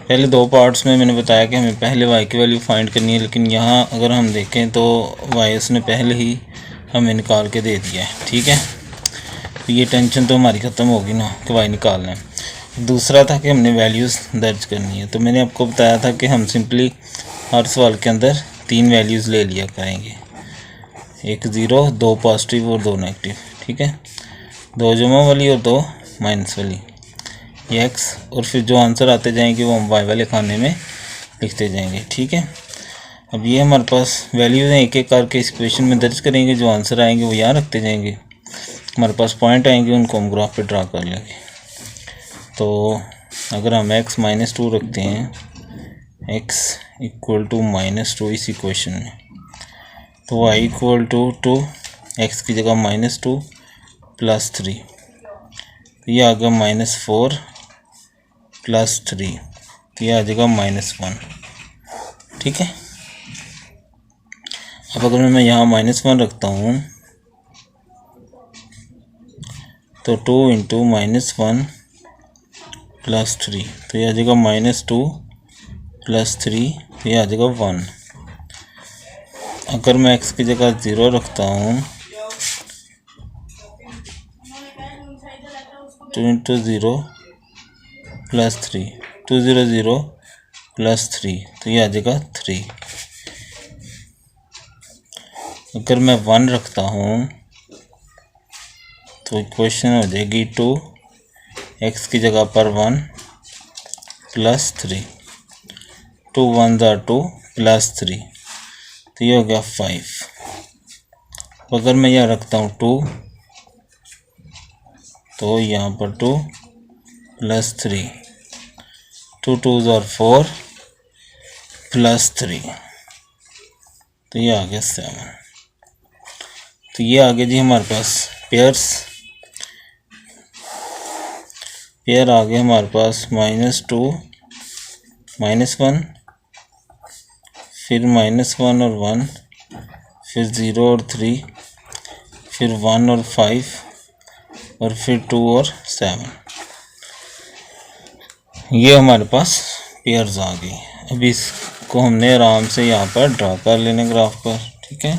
पहले दो पार्ट्स में मैंने बताया कि हमें पहले y की वैल्यू फाइंड करनी है, लेकिन यहाँ अगर हम देखें तो y उसने पहले ही हमें निकाल के दे दिया है। ठीक है, तो ये टेंशन तो हमारी ख़त्म होगी ना कि y निकालना है। दूसरा था कि हमने वैल्यूज़ दर्ज करनी है। तो मैंने आपको बताया था कि हम सिंपली हर सवाल के अंदर 3 वैल्यूज़ ले लिया करेंगे, एक 0, 2 पॉजिटिव और 2 नेगेटिव। ठीक है, 2 जमा वाली और 2 माइनस वाली, ये x, और फिर जो आंसर आते जाएंगे वो हम y वाले खाने में लिखते जाएंगे। ठीक है, अब ये हमारे पास वैल्यूज़ हैं, एक एक करके इस इक्वेशन में दर्ज करेंगे, जो आंसर आएंगे वो यहाँ रखते जाएंगे, हमारे पास पॉइंट आएंगे उनको हम ग्राफ पे ड्रा कर लेंगे। तो अगर हम x -2 रखते हैं, x इक्वल टू -2 इस इक्वेशन में, तो y इक्वल टू 2, x की जगह -2 + 3, तो ये आ गया -4 + 3, तो ये आ जाएगा -1। ठीक है, अब अगर मैं यहाँ -1 रखता हूँ तो 2 × -1 + 3, तो ये आ जाएगा -2 + 3, तो ये आ जाएगा 1। अगर मैं x की जगह 0 रखता हूँ, 2 × 0 + 3, 2 0 0 + 3, तो ये आ जाएगा 3। अगर मैं 1 रखता हूँ तो इक्वेशन हो जाएगी 2, x की जगह पर 1 + 3, 2 1 2 + 3, तो ये हो गया 5। अगर मैं यहाँ रखता हूँ 2, तो यहाँ पर 2 + 3, 2 2s are 4 + 3, तो ये आ गया 7। तो ये आ गया जी हमारे पास पेयर आ गए हमारे पास -2 -1, फिर -1 और 1, फिर 0 और 3, फिर 1 और 5, और फिर 2 और 7। ये हमारे पास पेयर्स आ गई। अब इसको हमने आराम से यहाँ पर ड्रा कर लेने ग्राफ पर। ठीक है,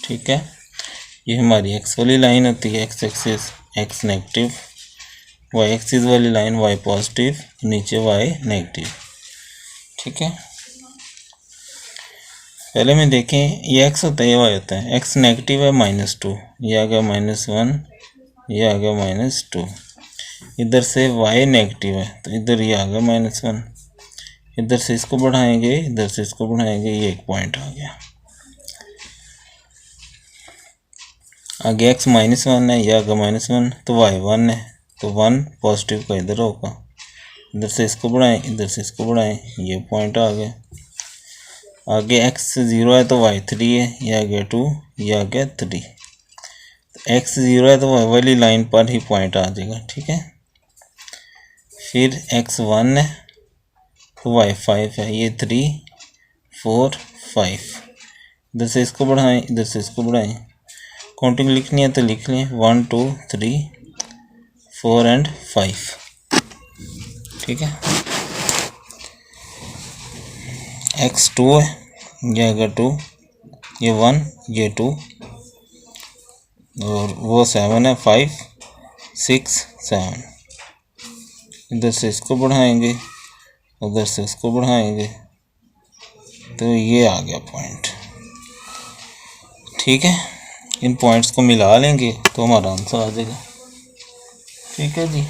ठीक है, ये हमारी x वाली लाइन होती है, x axis x negative, y axis वाली लाइन y पॉजिटिव, नीचे y नेगेटिव। ठीक है, पहले में देखें ये x होता है, ये y होता है। x नेगेटिव है -2, ये आ गया -1, ये आ गया -2। इधर से y नेगेटिव है तो इधर ये आ गया -1, इधर से इसको बढ़ाएंगे, इधर से इसको बढ़ाएंगे, ये एक पॉइंट आ गया। आगे x -1 है, ये आ गया -1, तो y 1 है, तो 1 पॉजिटिव का इधर होगा, इधर से इसको बढ़ाएं, इधर से इसको बढ़ाएं, ये पॉइंट आ गया। आगे x 0 है तो y 3 है, ये आ गया 2, ये आ गया 3। तो x 0 है तो y वाली लाइन पर ही पॉइंट आ जाएगा। ठीक है, फिर x 1 है तो y 5 है, ये 3 4 5, इधर से इसको बढ़ाएं, इधर से इसको बढ़ाएं, काउंटिंग लिखनी है तो लिख लें 1 2 3 4 एंड 5। ठीक है, x 2 है, ये आ गया 2, ये 1, ये 2, और वो 7 है, 5 6 7, इधर से इसको बढ़ाएंगे, उधर से इसको बढ़ाएंगे, तो ये आ गया पॉइंट। ठीक है, इन पॉइंट्स को मिला लेंगे तो हमारा आंसर आ जाएगा। ठीक है जी,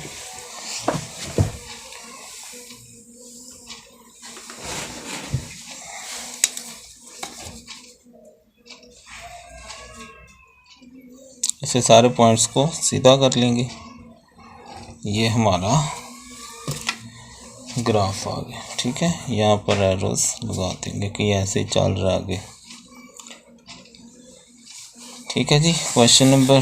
इसे सारे पॉइंट्स को सीधा कर लेंगे। ये हमारा ग्राफ आ गया। ठीक है, यहाँ पर एरोस लगा देंगे कि ऐसे चल रहा है आगे। ठीक है जी, क्वेश्चन नंबर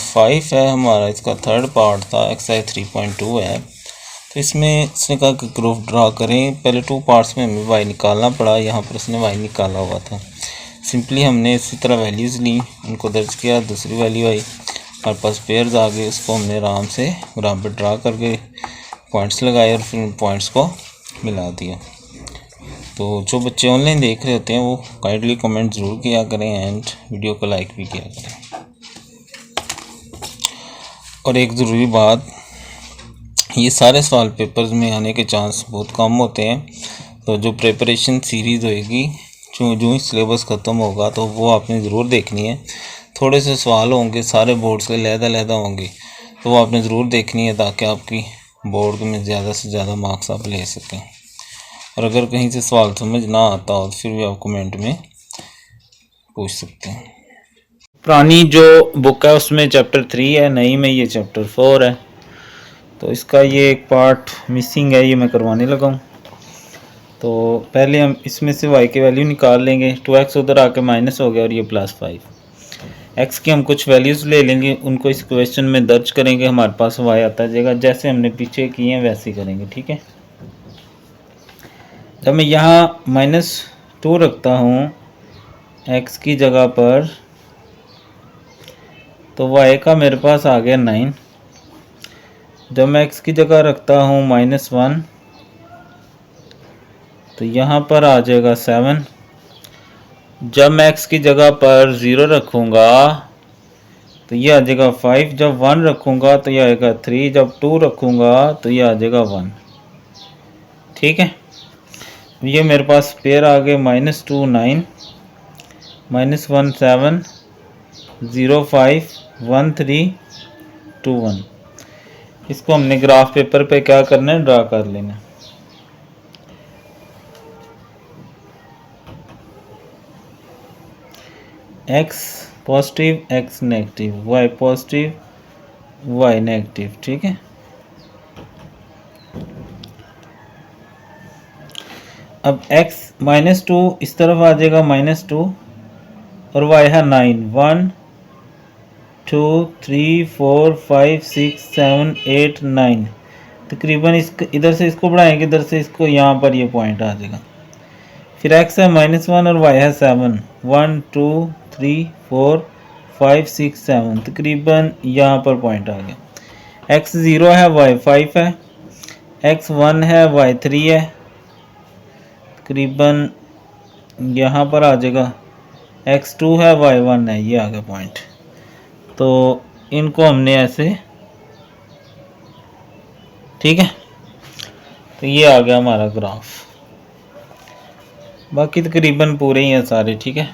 5 है हमारा, इसका थर्ड पार्ट था, एक्सरसाइज 3.2 है। तो इसमें इसने कहा कि ग्रुप ड्रा करें। पहले 2 पार्ट्स में हमें वाई निकालना पड़ा, यहाँ पर उसने वाई निकाला हुआ था। सिंपली हमने इसी तरह वैल्यूज़ ली, उनको दर्ज किया, दूसरी वैल्यू आई, हमारे पास पेयर्स आ गए, उसको हमने आराम से ग्राफ पे ड्रा करके पॉइंट्स लगाए और फिर उन पॉइंट्स को मिला दिया। तो जो बच्चे ऑनलाइन देख रहे होते हैं वो काइंडली कमेंट ज़रूर किया करें एंड वीडियो को लाइक भी किया करें। और एक ज़रूरी बात, ये सारे सवाल पेपर्स में आने के चांस बहुत कम होते हैं, तो जो प्रिपरेशन सीरीज़ होएगी, जो ही सिलेबस ख़त्म होगा तो वो आपने ज़रूर देखनी है। थोड़े से सवाल होंगे, सारे बोर्ड्स के लहदा होंगे, तो वो आपने ज़रूर देखनी है ताकि आपकी बोर्ड में ज़्यादा से ज़्यादा मार्क्स आप ले सकें। और अगर कहीं से सवाल समझ ना आता हो तो फिर भी आप कमेंट में पूछ सकते हैं। पुरानी जो बुक है उसमें चैप्टर 3 है, नई में ये चैप्टर 4 है। तो इसका ये एक पार्ट मिसिंग है, ये मैं करवाने लगा हूँ। तो पहले हम इसमें से y की वैल्यू निकाल लेंगे। 2x उधर आके माइनस हो गया और ये +5। x की हम कुछ वैल्यूज़ ले लेंगे, उनको इस क्वेश्चन में दर्ज करेंगे, हमारे पास y आता जाएगा। जैसे हमने पीछे किए हैं वैसे ही करेंगे। ठीक है, जब मैं यहाँ -2 रखता हूँ x की जगह पर, तो y का मेरे पास आ गया 9। जब मैं x की जगह रखता हूँ -1, तो यहाँ पर आ जाएगा 7। जब मैं x की जगह पर 0 रखूँगा तो ये आ जाएगा 5। जब 1 रखूँगा तो ये आएगा 3। जब 2 रखूँगा तो ये आ जाएगा 1। ठीक है, ये मेरे पास पेयर आ गए -2 9, -1 7, 0 5, 1 3, 2 1। इसको हमने ग्राफ पेपर पे क्या करना है, ड्रा कर लेना। x positive, x negative, y positive, y negative. ठीक है, अब x -2 इस तरफ आ जाएगा -2 और y है 9। 1 2 3 4 5 6 7 8 9। तकरीबन इधर से इसको बढ़ाएंगे, इधर से इसको, यहाँ पर ये पॉइंट आ जाएगा। फिर x है -1 और y है 7। 1 2 3 4 5 6 7, तकरीबन यहाँ पर पॉइंट आ गया। x 0 है, y 5 है, x 1 है, y 3 है, तकरीबन यहाँ पर आ जाएगा। x 2 है, y 1 है, ये आ गया पॉइंट। तो इनको हमने ऐसे, ठीक है, तो ये आ गया हमारा ग्राफ। बाकी तकरीबन पूरे ही हैं सारे। ठीक है,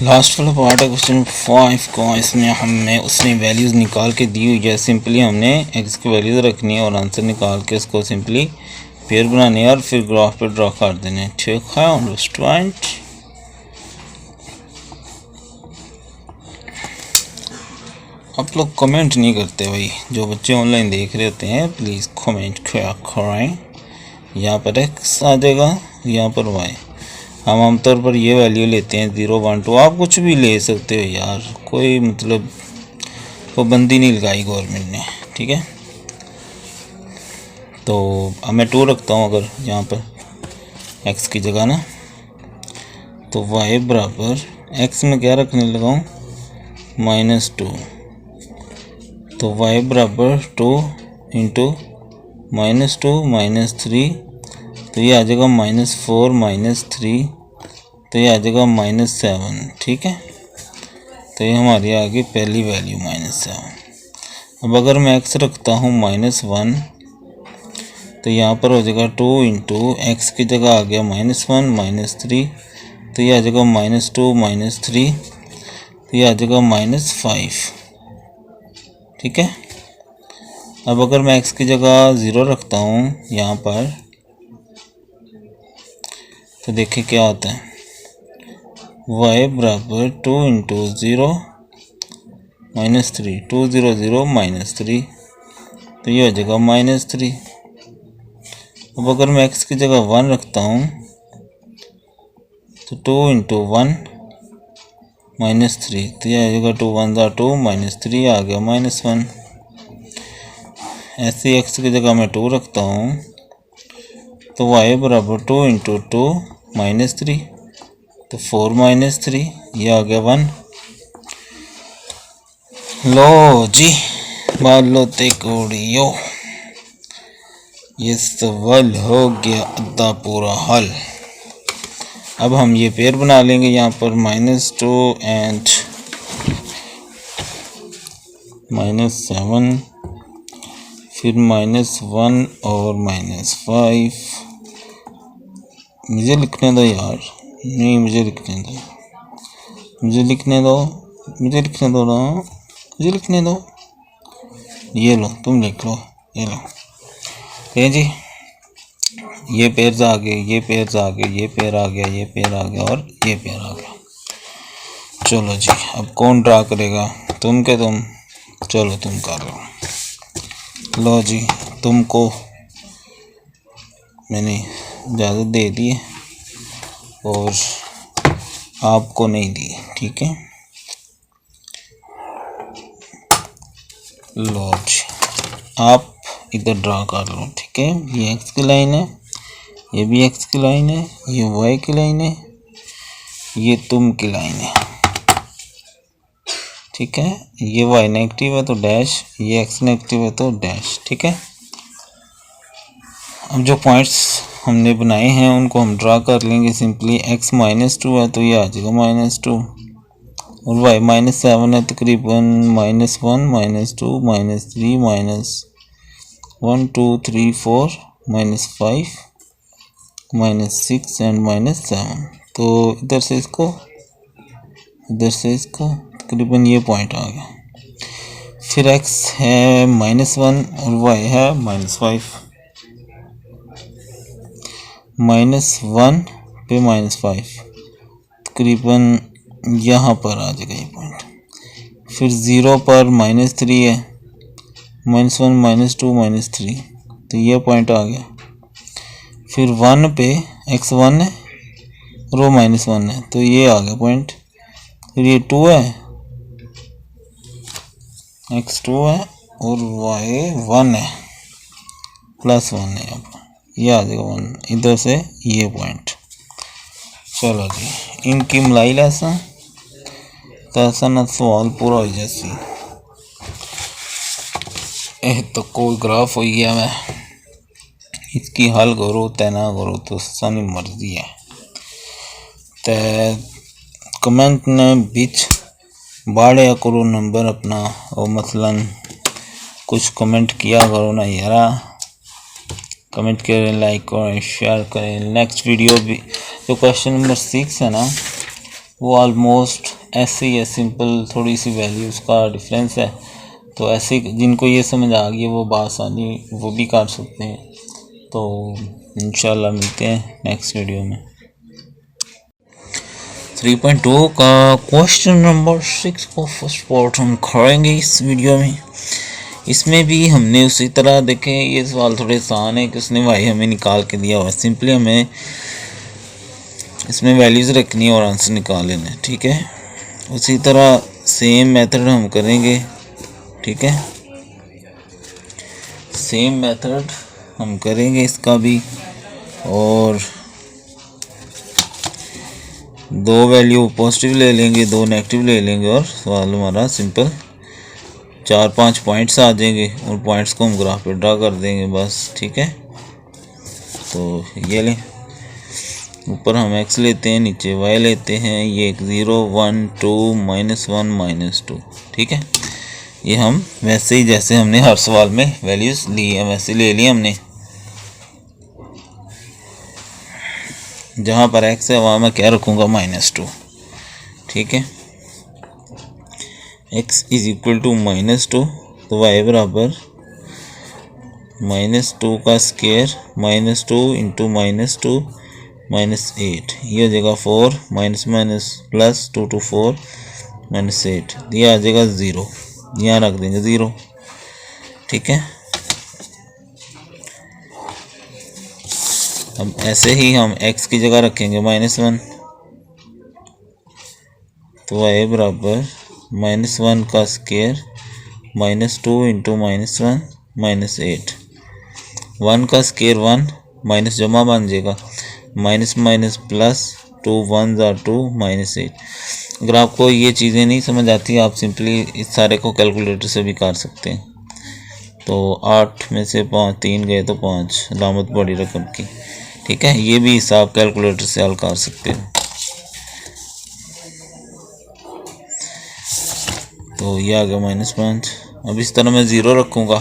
लास्ट वाला पार्ट है क्वेश्चन 5 का। इसमें हमें उसने वैल्यूज़ निकाल के दी हुई है। सिंपली हमने x की वैल्यूज़ रखनी है और आंसर निकाल के उसको सिंपली पेयर बनाने और फिर ग्राफ पे ड्रा कर देने। ठीक है, अंडरस्टैंड। आप लोग कमेंट नहीं करते भाई, जो बच्चे ऑनलाइन देख रहे होते हैं प्लीज़ कमेंट क्या करें। यहाँ पर x आ जाएगा, यहाँ पर y। हम आमतौर पर ये वैल्यू लेते हैं 0 1 2। आप कुछ भी ले सकते हो यार, कोई मतलब पाबंदी नहीं लगाई गवर्नमेंट ने। ठीक है, तो अब मैं 2 रखता हूँ अगर यहाँ पर x की जगह ना, तो y बराबर x में क्या रखने लगा हूँ, -2। तो y बराबर 2 इंटू -2 -3, तो ये आ जाएगा -4 -3, तो ये आ जाएगा -7। ठीक है, तो ये हमारी आ गई पहली वैल्यू -7। अब अगर मैं x रखता हूँ -1, तो यहाँ पर हो जाएगा 2 इंटू एक्स की जगह आ गया -1 -3, तो ये आ जाएगा -2 -3, तो ये आ जाएगा -5। ठीक है, अब अगर मैं x की जगह 0 रखता हूँ यहाँ पर, तो देखिए क्या होता है। y बराबर 2 इंटू 0 माइनस 3, 2 0 0 माइनस 3, तो ये हो जाएगा माइनस 3। अब अगर मैं x की जगह 1 रखता हूँ तो 2 इंटू 1 माइनस 3, तो यह आ जाएगा 2 1 2 माइनस 3 आ गया माइनस 1। ऐसे x की जगह मैं 2 रखता हूँ तो y बराबर 2 इंटू 2 माइनस 3, तो 4 माइनस 3, ये आ गया 1। लो जी बालो ते कोड़ियो, ये सवाल हो गया अद्धा पूरा हल। अब हम ये पेयर बना लेंगे यहाँ पर -2 एंड -7, फिर -1 और -5। मुझे लिखने दो यार, नहीं मुझे लिखने दो, मुझे लिखने दो, मुझे लिखने दो ना, मुझे लिखने दो। ये लो तुम लिख लो, ये लो। ये जी ये पेयर आ गए, ये पेयर आ गए, ये पेयर आ गया, ये पेयर आ गया और ये पेयर आ गया। चलो जी अब कौन ड्रा करेगा, तुम के तुम? चलो तुम कर लो। लो जी तुमको मैंने इजाज़त दे दी है और आपको नहीं दी, ठीक है। लो जी आप इधर ड्रा कर लो, ठीक है। ये एक्स की लाइन है, ये भी एक्स की लाइन है, ये वाई की लाइन है, ये तुम की लाइन है, ठीक है। ये वाई नेगेटिव है तो डैश, ये एक्स नेगेटिव है तो डैश, ठीक है। अब जो पॉइंट्स हमने बनाए हैं उनको हम ड्रा कर लेंगे सिंपली। x -2 है तो ये आ जाएगा -2 और y -7 है तकरीबन -1 -2 -3 -1 2 3 4 -5 -6 एंड -7। तो इधर से इसको, इधर से इसको, तकरीबन ये पॉइंट आ गया। फिर x है -1 और y है -5, -1 पे -5 तकरीबन यहाँ पर आ जाएगा ये पॉइंट। फिर 0 पर -3 है, -1 -2 -3, तो ये पॉइंट आ गया। फिर 1 पे x 1 है और वो -1 है तो ये आ गया पॉइंट। फिर ये 2 है, x 2 है और y 1 है, +1 है, अब ये आ जाएगा 1, इधर से ये पॉइंट। चलो जी इनकी मिलाई लैसा तैसा ना सवाल पूरा हो जैसी। तो कोई ग्राफ हो गया, मैं इसकी हल करो तय ना करो तो सानी मर्जी है। ते कमेंट ने बीच बाढ़िया करो नंबर अपना, और मसलन कुछ कमेंट किया करो ना यारा, कमेंट करें, लाइक करें, शेयर करें। नेक्स्ट वीडियो भी जो क्वेश्चन नंबर 6 है ना वो ऑलमोस्ट ऐसे ही है, सिंपल, थोड़ी सी वैल्यूज़ का डिफरेंस है। तो ऐसे जिनको ये समझ आ गई वो बासानी वो भी कर सकते हैं। तो इंशाल्लाह मिलते हैं नेक्स्ट वीडियो में। 3.2 का क्वेश्चन नंबर 6 को फर्स्ट पार्ट हम करेंगे इस वीडियो में। इसमें भी हमने उसी तरह देखें, ये सवाल थोड़े आसान है कि उसने वाई हमें निकाल के दिया हुआ है, सिंपली हमें इसमें वैल्यूज़ रखनी है और आंसर निकाल लेना है, ठीक है। उसी तरह सेम मेथड हम करेंगे, ठीक है, सेम मेथड हम करेंगे इसका भी। और 2 वैल्यू पॉजिटिव ले लेंगे, 2 नेगेटिव ले लेंगे और सवाल हमारा सिंपल 4-5 पॉइंट्स आ जाएंगे और पॉइंट्स को हम ग्राफ पे ड्रा कर देंगे बस, ठीक है। तो ये लें, ऊपर हम x लेते हैं, नीचे y लेते हैं, ये 0 1 2 -1 -2, ठीक है। ये हम वैसे ही जैसे हमने हर सवाल में वैल्यूज़ ली है वैसे ले ली हमने। जहाँ पर x है वहाँ मैं क्या रखूँगा -2, ठीक है। x = -2 तो y बराबर -2 का स्क्वायर -2 × -2 -8, ये हो जाएगा 4 माइनस माइनस प्लस 2 to 4 -8, ये आ जाएगा 0, यहाँ रख देंगे 0। ठीक है, अब ऐसे ही हम x की जगह रखेंगे -1, तो y बराबर -1 का स्क्वायर -2 इंटू -1 -8, 1 का स्क्वायर 1 माइनस जमा बन जाएगा, माइनस माइनस प्लस 2 1 ज़ा 2 -8। अगर आपको ये चीज़ें नहीं समझ आती आप सिंपली इस सारे को कैलकुलेटर से भी कर सकते हैं। तो 8 में से 5 3 गए तो 5, अलामत बड़ी रकम की। ठीक है, ये भी हिसाब कैलकुलेटर से हल कर सकते हो। तो ये आ गया -5। अब इस तरह मैं 0 रखूँगा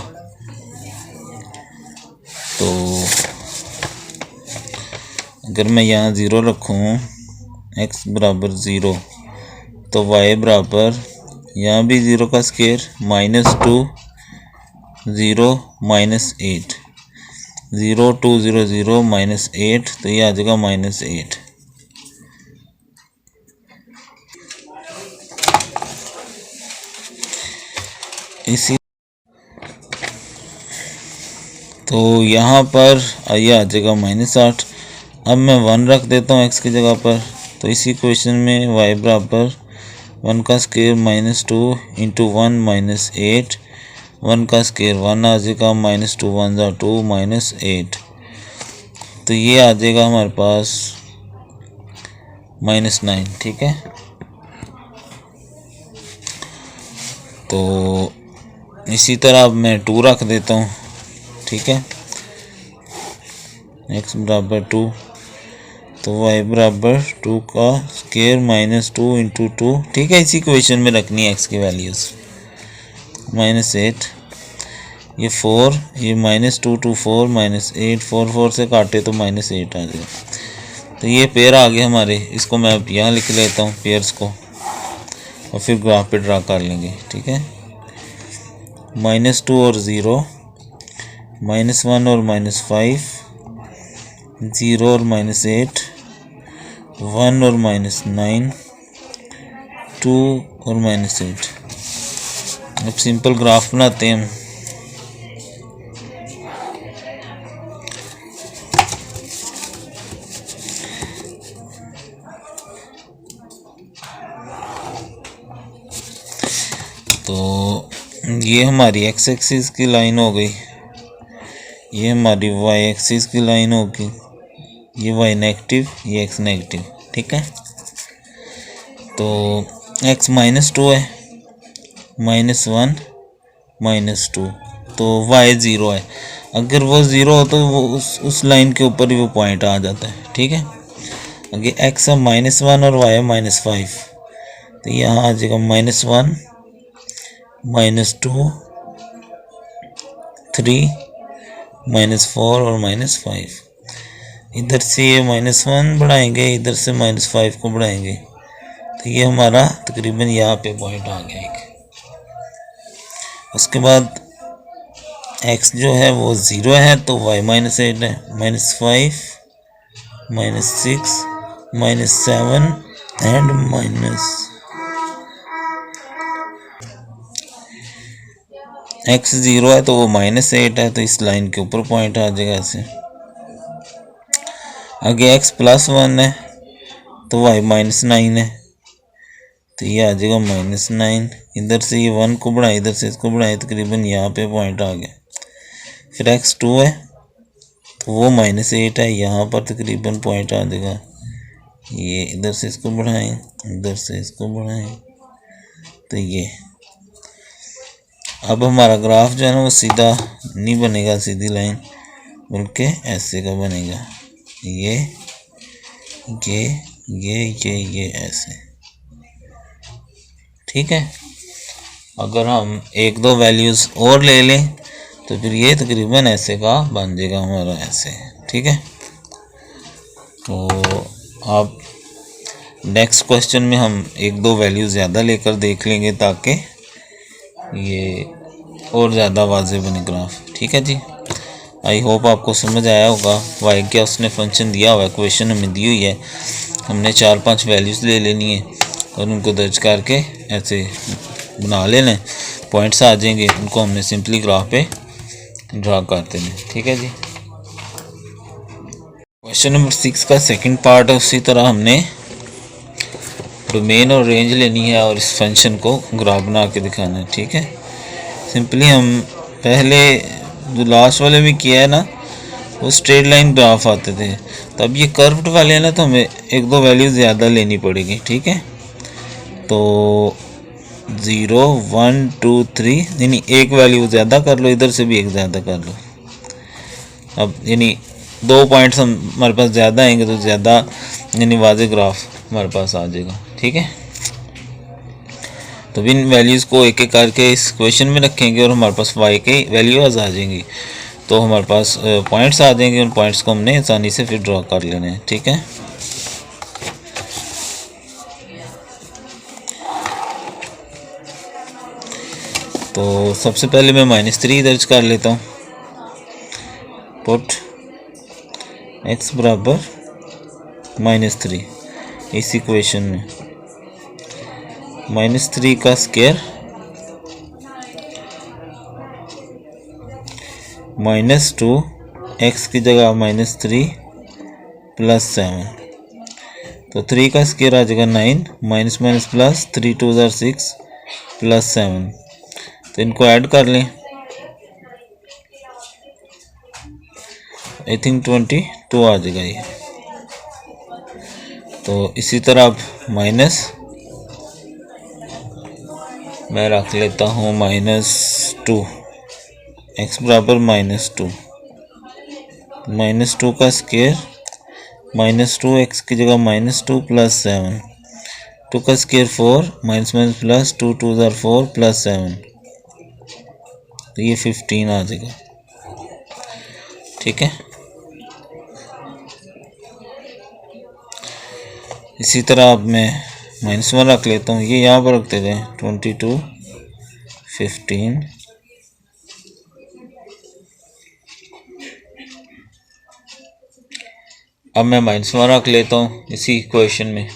तो अगर मैं यहाँ 0 रखूँ x बराबर 0 तो y बराबर यहाँ भी 0 का स्क्वायर -2 0 -8, 0 2 0 0 -8, तो ये आ जाएगा -8। इसी तो यहाँ पर ये आ जाएगा -8। अब मैं 1 रख देता हूँ x की जगह पर, तो इसी क्वेश्चन में y बराबर 1 का स्क्वायर -2 इंटू 1 -8, 1 का स्क्वायर 1 आ जाएगा, -2 1 ज़ा 2 -8, तो ये आ जाएगा हमारे पास -9। ठीक है, तो इसी तरह अब मैं 2 रख देता हूँ। ठीक है, x बराबर 2, तो y बराबर 2 का स्क्वायर -2 इंटू 2। ठीक है, इसी क्वेश्चन में रखनी है x की वैल्यूज़। -8, ये 4, ये -2 to 4 -8, 4 4 से काटे तो -8 आ जाएगा। तो ये पेयर आ गए हमारे, इसको मैं अब यहाँ लिख लेता हूँ पेयर्स को, और फिर ग्राफ पे ड्रा कर लेंगे। ठीक है, -2 और 0, -1 और -5, 0 और -8, 1 और -9, 2 और -8। अब सिंपल ग्राफ बनाते हैं हम। तो ये हमारी x एक्सिस की लाइन हो गई, ये हमारी y एक्सिस की लाइन होगी, ये y नेगेटिव, ये x नेगेटिव। ठीक है, तो x -2 है, -1 -2, तो y 0 है। अगर वो 0 हो तो वो उस लाइन के ऊपर ही वो पॉइंट आ जाता है। ठीक है, अगर x है -1 और y है -5, तो यहाँ आ जाएगा -1 -2 3 -4 और -5। इधर से ये -1 बढ़ाएंगे, इधर से -5 को बढ़ाएंगे, तो ये हमारा तकरीबन यहाँ पे पॉइंट आ गया एक। उसके बाद x जो है वो 0 है, तो y -8 है, -5 -6 -7 एंड x 0 है तो वो -8 है, तो इस लाइन के ऊपर पॉइंट आ जाएगा ऐसे। आगे x +1 है तो y -9 है, तो ये आ जाएगा -9। इधर से ये 1 को बढ़ाए, इधर से इसको बढ़ाए, तकरीबन यहाँ पे पॉइंट आ गया। फिर x 2 है तो वो -8 है, यहाँ पर तकरीबन पॉइंट आ जाएगा। ये इधर से इसको बढ़ाएं, इधर से इसको बढ़ाएं, तो ये अब हमारा ग्राफ जो है ना वो सीधा नहीं बनेगा, सीधी लाइन, बल्कि ऐसे का बनेगा, ये ऐसे। ठीक है, अगर हम 1-2 वैल्यूज़ और ले लें तो फिर ये तकरीबन ऐसे का बन जाएगा हमारा ऐसे। ठीक है, तो आप नेक्स्ट क्वेश्चन में हम 1-2 वैल्यूज़ ज़्यादा लेकर देख लेंगे ताकि ये और ज़्यादा वाज़ेह बने ग्राफ। ठीक है जी, आई होप आपको समझ आया होगा। वाई क्या उसने फंक्शन दिया हुआ है, क्वेश्चन हमें दी हुई है, हमने 4-5 वैल्यूज़ ले लेनी है और उनको दर्ज करके ऐसे बना लेना, पॉइंट्स आ जाएंगे, उनको हमने सिंपली ग्राफ पे ड्रा कर देना। ठीक है जी। क्वेश्चन नंबर 6 का सेकंड पार्ट है, उसी तरह हमने डोमेन और रेंज लेनी है और इस फंक्शन को ग्राफ बना के दिखाना है। ठीक है, सिंपली हम पहले जो लास्ट वाले में किया है ना, वो स्ट्रेट लाइन ग्राफ आते थे, तब ये कर्व्ड वाले हैं ना, तो हमें 1-2 वैल्यू ज़्यादा लेनी पड़ेगी। ठीक है, तो 0 1 2 3 यानी एक वैल्यू ज़्यादा कर लो, इधर से भी एक ज़्यादा कर लो। अब यानी 2 पॉइंट्स हमारे पास ज़्यादा आएंगे तो ज़्यादा यानी वाज़े ग्राफ हमारे पास आ जाएगा। ठीक है, तो इन वैल्यूज़ को एक एक करके इस क्वेश्चन में रखेंगे और हमारे पास वाई की वैल्यूज आ जाएंगी, तो हमारे पास पॉइंट्स आ जाएंगे। उन पॉइंट्स को हमने आसानी से फिर ड्रॉ कर लेने हैं। ठीक है, तो सबसे पहले मैं -3 दर्ज कर लेता हूँ। पुट x बराबर -3 इस इक्वेशन में -3 का स्क्वायर -2 x की जगह -3 +7, तो 3 का स्क्वायर आ जाएगा 9, माइनस माइनस प्लस 3 2 ज़ार 6 +7, तो इनको ऐड कर लें, आई थिंक 22 आ जाएगा ये। तो इसी तरह अब माइनस मैं रख लेता हूँ -2, x बराबर -2, -2 का स्क्वायर -2 x की जगह -2 +7, 2 का स्क्वायर 4, माइनस माइनस प्लस 2 2 ज़ार 4 +7, तो ये 15 आ जाएगा। ठीक है, इसी तरह अब मैं -1 रख लेता हूँ, ये यहाँ पर रखते गए 22 15, अब मैं -1 रख लेता हूँ इसी इक्वेशन में,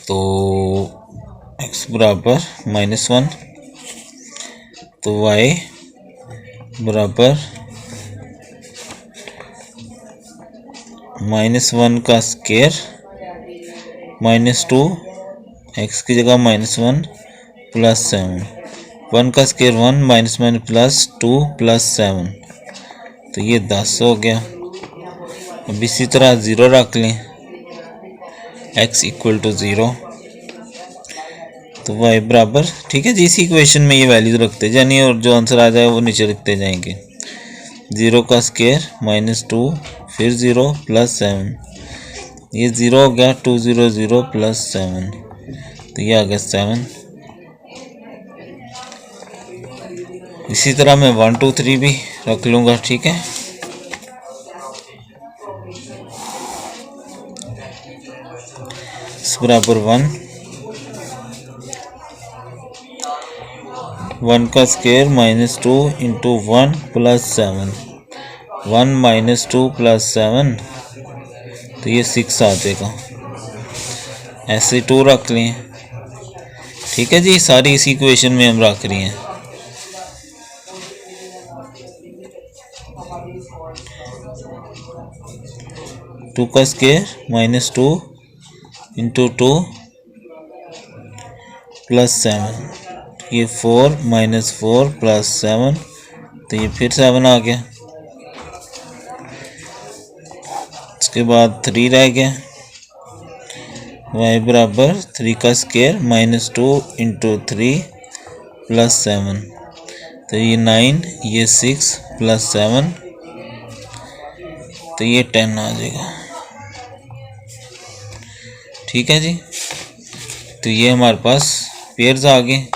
तो x बराबर -1, तो y बराबर -1 का स्क्वायर -2 x की जगह -1 +7, 1 का स्क्वायर 1, माइनस माइनस प्लस 2 +7, तो ये 10 हो गया। अब इसी तरह 0 रख लें, x इक्वल टू 0, तो y बराबर, ठीक है जी, इसी इक्वेशन में ये वैल्यूज रखते जानी और जो आंसर आ जाए वो नीचे लिखते जाएंगे। 0 का स्क्वायर -2 फिर 0 +7, ये 0 हो गया, 2 0 0 +7, तो ये आ गया 7। इसी तरह मैं 1 2 3 भी रख लूँगा। ठीक है, इस बराबर 1 का स्क्वायर -2 इंटू 1 +7, 1 -2 +7, तो ये 6 आ जाएगा। ऐसे 2 रख लें। ठीक है जी, सारी इसी इक्वेशन में हम रख रही हैं। टू का स्क्वायर -2 इंटू 2 +7, ये 4 -4 +7, तो ये फिर 7 आ गया। इसके बाद 3 रह गया, y बराबर 3 का स्क्वायर -2 इंटू 3 +7, तो ये 9, ये 6 +7, तो ये 10 आ जाएगा। ठीक है जी, तो ये हमारे पास पेयर्स आ गए,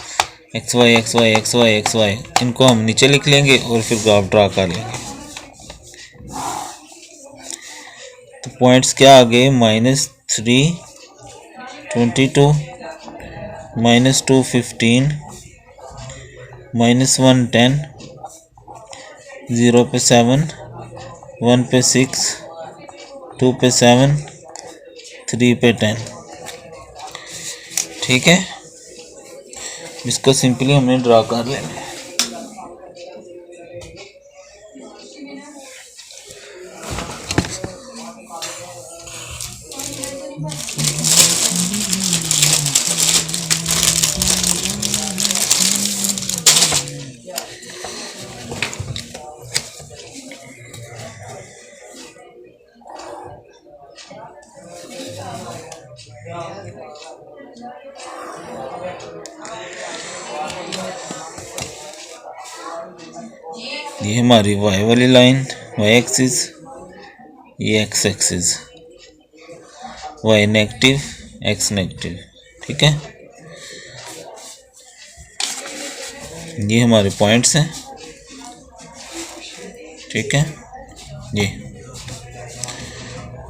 x y x y x y x y, इनको हम नीचे लिख लेंगे और फिर ग्राफ ड्रा कर लेंगे। तो पॉइंट्स क्या आ गए, -3 22, -2 15, -1 10, 0 पे 7, 1 पे 6, 2 पे 7, 3 पे 10। ठीक है, इसको सिंपली हमने ड्रा कर लेना है। ये हमारी वाई वाली लाइन, वाई एक्सिस, ये X axis, Y negative, X negative. ठीक है, ये हमारे पॉइंट्स हैं। ठीक है, ये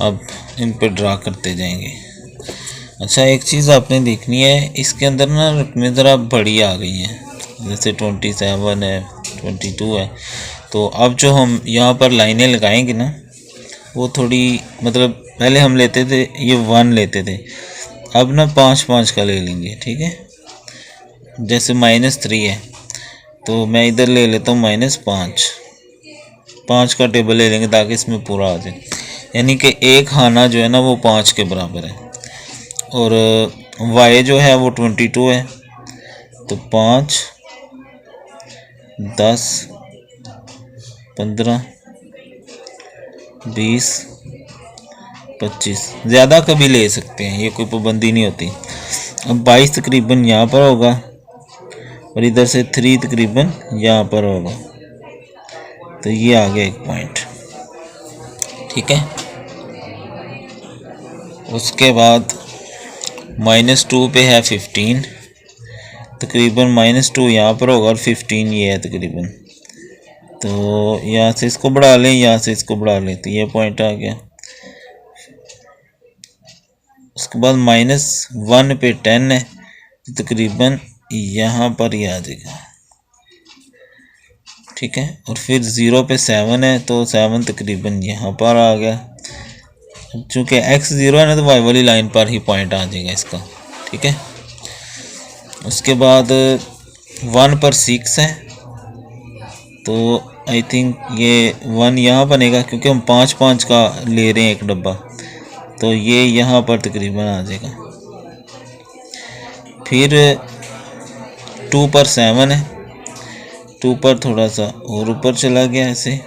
अब इन पर ड्रा करते जाएंगे। अच्छा, एक चीज़ आपने देखनी है, इसके अंदर ना रकमें ज़रा बड़ी आ गई हैं, जैसे 27 है, 22 है। तो अब जो हम यहाँ पर लाइनें लगाएंगे ना, वो थोड़ी, मतलब पहले हम लेते थे ये 1 लेते थे, अब ना 5-5 का ले लेंगे। ठीक है, जैसे -3 है तो मैं इधर ले लेता हूँ -5 का टेबल ले लेंगे ताकि इसमें पूरा आ जाए। यानी कि एक खाना जो है ना वो 5 के बराबर है, और y जो है वो 22 है, तो 5, 10, 15, 20, 25, ज़्यादा कभी ले सकते हैं, ये कोई पाबंदी नहीं होती। अब 22 तकरीबन यहाँ पर होगा, और इधर से 3 तकरीबन यहाँ पर होगा, तो ये आ गया एक पॉइंट। ठीक है, उसके बाद -2 पे है 15, तकरीबन -2 यहाँ पर होगा और 15 ये है तकरीबन। तो यहाँ से इसको बढ़ा लें, यहाँ से इसको बढ़ा लें, तो ये पॉइंट आ गया। उसके बाद -1 पे 10 है, तो तकरीबन यहाँ पर ही आ जाएगा। ठीक है, और फिर 0 पे 7 है, तो 7 तकरीबन यहाँ पर आ गया। चूँकि x 0 है ना, तो y वाली लाइन पर ही पॉइंट आ जाएगा इसका। ठीक है, उसके बाद 1 पर 6 है, तो आई थिंक ये 1 यहाँ बनेगा, क्योंकि हम 5-5 का ले रहे हैं एक डब्बा, तो ये यहाँ पर तकरीबन आ जाएगा। फिर 2 पर 7 है, 2 पर थोड़ा सा और ऊपर चला गया ऐसे।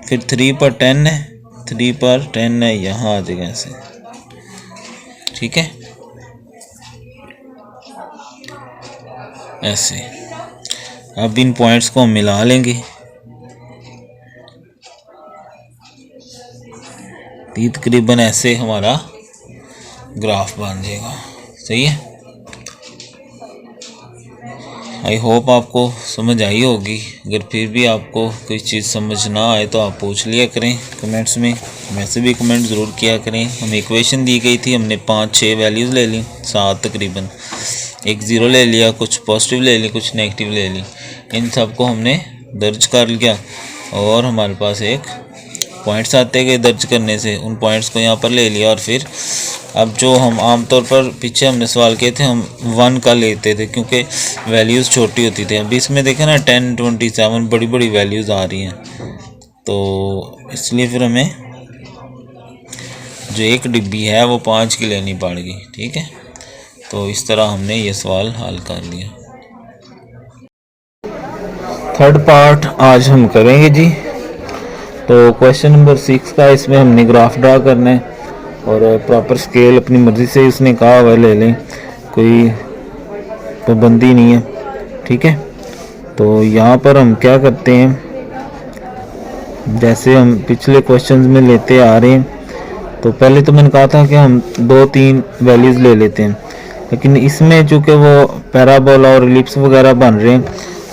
फिर 3 पर 10 है, 3 पर 10 है, यहाँ आ जाएगा ऐसे। ठीक है, ऐसे। अब इन पॉइंट्स को हम मिला लेंगे, तो तकरीबन ऐसे हमारा ग्राफ बन जाएगा। सही है, आई होप आपको समझ आई होगी। अगर फिर भी आपको कोई चीज़ समझ ना आए तो आप पूछ लिया करें कमेंट्स में, वैसे भी कमेंट ज़रूर किया करें। हमें इक्वेशन दी गई थी, हमने 5-6 वैल्यूज़ ले ली, 7 तकरीबन, एक 0 ले लिया, कुछ पॉजिटिव ले ली, कुछ नेगेटिव ले ली। इन सबको हमने दर्ज कर लिया, और हमारे पास एक पॉइंट्स आते गए दर्ज करने से, उन पॉइंट्स को यहाँ पर ले लिया। और फिर अब जो हम आमतौर पर पीछे हमने सवाल किए थे, हम 1 का लेते थे क्योंकि वैल्यूज़ छोटी होती थी। अभी इसमें देखें ना 10, 27 बड़ी बड़ी वैल्यूज़ आ रही हैं, तो इसलिए फिर हमें जो एक डिब्बी है वो 5 की लेनी पड़ेगी। ठीक है, तो इस तरह हमने ये सवाल हल कर लिया। थर्ड पार्ट आज हम करेंगे जी। तो क्वेश्चन नंबर 6 का, इसमें हमने ग्राफ ड्रा करना है, और प्रॉपर स्केल अपनी मर्ज़ी से उसने कहा हुआ ले लें, कोई पाबंदी नहीं है। ठीक है, तो यहाँ पर हम क्या करते हैं, जैसे हम पिछले क्वेश्चंस में लेते आ रहे हैं, तो पहले तो मैंने कहा था कि हम 2-3 वैल्यूज़ ले लेते हैं, लेकिन इसमें चूँकि वो पैराबोला और एलिप्स वगैरह बन रहे हैं,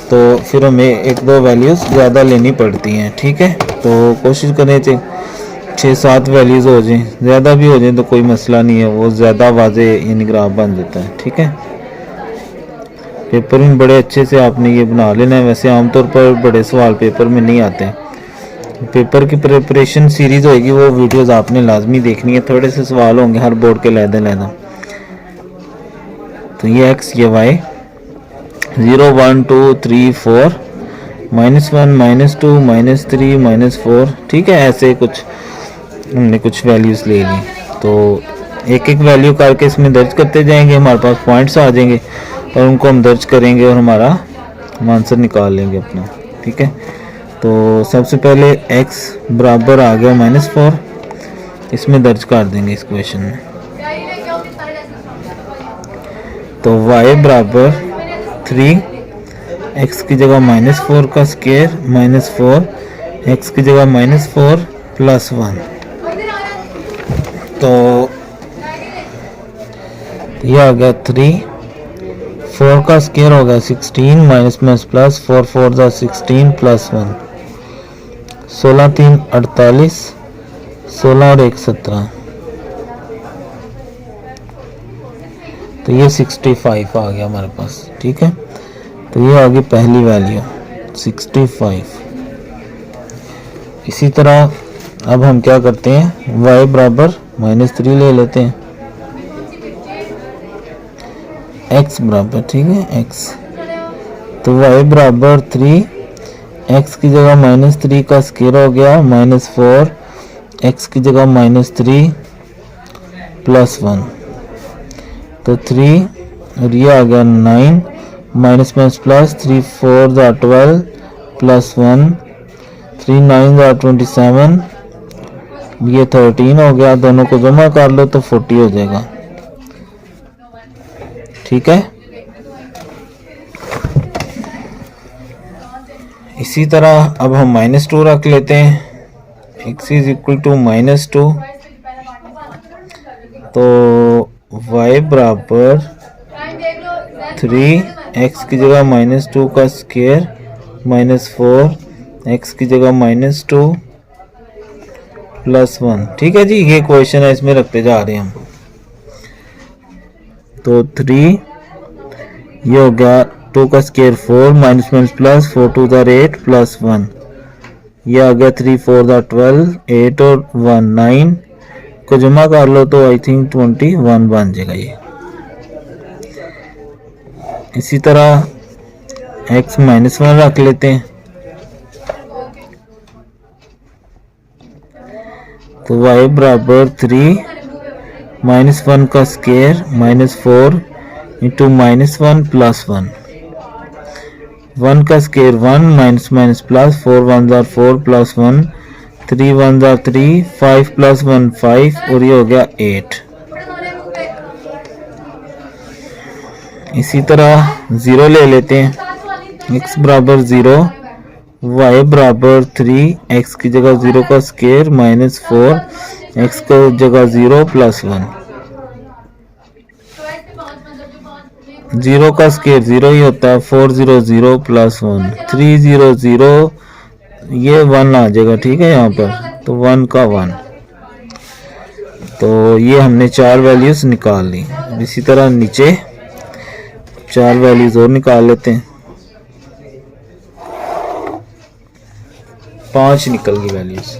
तो फिर हमें 1-2 वैल्यूज़ ज़्यादा लेनी पड़ती हैं। ठीक है, तो कोशिश करें 6-7 वैल्यूज़ हो जाएं, ज़्यादा भी हो जाएं तो कोई मसला नहीं है, वो ज़्यादा वाज़े यानी ग्राफ बन जाता है। ठीक है, पेपर में बड़े अच्छे से आपने ये बना लेना है। वैसे आमतौर पर बड़े सवाल पेपर में नहीं आते हैं। पेपर की प्रिपरेशन सीरीज़ होगी, वो वीडियोस आपने लाजमी देखनी है। थोड़े से सवाल होंगे हर बोर्ड के लहदा। तो ये एक्स ये वाई 0 1 2 3 4 -1 -2 -3 -4, ठीक है। ऐसे कुछ हमने कुछ वैल्यूज़ ले ली, तो एक एक वैल्यू करके इसमें दर्ज करते जाएंगे। हमारे पास पॉइंट्स आ जाएंगे और उनको हम दर्ज करेंगे और हमारा आंसर निकाल लेंगे अपना, ठीक है। तो सबसे पहले x बराबर आ गया -4, इसमें दर्ज कर देंगे इस क्वेश्चन में। तो y बराबर 3, x की जगह -4 का स्क्वायर -4, x की जगह -4 +1। तो ये आ गया 3, 4 का स्क्वायर हो गया 16 माइनस प्लस 4 4 दा 16 +1, 16 3 48, 16 और 1 17, तो ये 65 आ गया हमारे पास, ठीक है। तो ये आ गई पहली वैल्यू 65। इसी तरह अब हम क्या करते हैं, y बराबर -3 ले लेते हैं, x बराबर, ठीक है x। तो y बराबर 3, x की जगह -3 का स्क्वायर हो गया -4, x की जगह -3 +1, तो 3 और ये आ गया 9 माइनस प्लस 3 4 दा 12 +1, 3 9 दा 27, ये 13 हो गया। दोनों को जमा कर लो तो 40 हो जाएगा, ठीक है। इसी तरह अब हम -2 रख लेते हैं, x = -2। तो y बराबर 3, x की जगह -2 का स्क्वायर -4, x की जगह -2 +1, ठीक है जी। ये क्वेश्चन है, इसमें रखते जा रहे हैं हम। तो 3, ये हो गया 2 का स्क्वायर 4 माइनस प्लस 4 2 दा 8 +1, ये आ गया 3 4 दा 12, 8 और 1 9 को जमा कर लो तो आई थिंक 21 बन जाएगा ये। इसी तरह x -1 रख लेते हैं, तो y बराबर 3 -1 का स्क्वायर -4 इंटू -1 +1, 1 का square 1 minus plus 4 1 jar 4 +1, 3 1 jar 3, 5 + 1 5 और ये हो गया 8। इसी तरह 0 ले लेते हैं, x बराबर 0, y बराबर 3, x की जगह 0 का स्क्वायर -4, x की जगह 0 +1, 0 का स्क्वायर 0 ही होता है, 4 0 0 +1, 3 0 0, ये 1 आ जाएगा, ठीक है। यहाँ पर तो 1 का 1, तो ये हमने 4 वैल्यूज निकाल ली। इसी तरह नीचे 4 वैल्यूज और निकाल लेते हैं, 5 निकल गई वैल्यूज।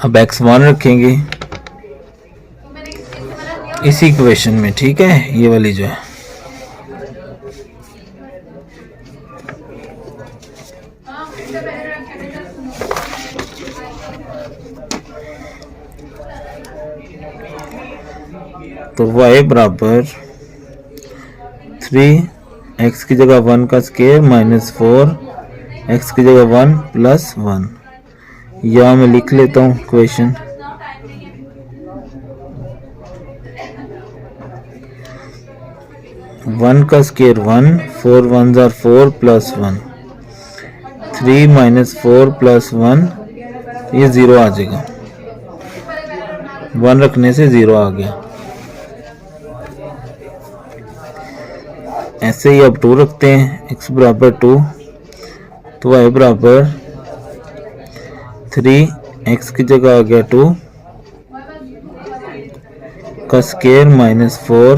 अब x1 रखेंगे इसी इक्वेशन में, ठीक है, ये वाली जो है। तो y बराबर 3, x की जगह 1 का स्क्वायर -4, x की जगह 1 +1, या मैं लिख लेता हूँ क्वेश्चन। वन का स्क्वायर 1, 4 1 जार 4 +1, 3 -4 +1, ये 0 आ जाएगा, 1 रखने से 0 आ गया। ऐसे ही अब 2 रखते हैं, x बराबर 2, तो y बराबर 3, x की जगह आ गया 2 का स्केयर -4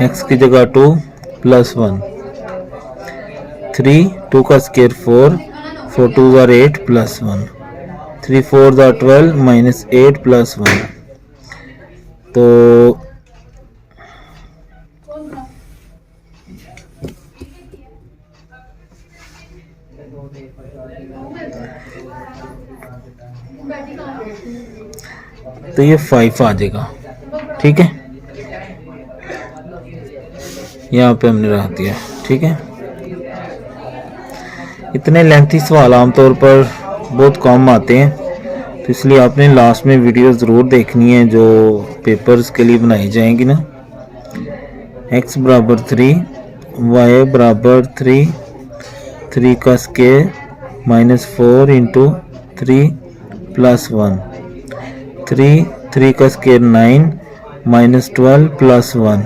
x की जगह 2 + 1 3 2 का स्केयर 4 4 2 are 8 + 1 3 4 are 12 -8 + 1 तो ये 5 आ जाएगा। ठीक है, यहाँ पे हमने रख दिया। ठीक है, इतने लेंथी सवाल आमतौर पर बहुत कम आते हैं, तो इसलिए आपने लास्ट में वीडियो ज़रूर देखनी है जो पेपर्स के लिए बनाई जाएंगी ना। x बराबर 3, y बराबर 3, 3 का स्केयर -4 × 3 + 1 3 3 का स्केयर 9 -12 + 1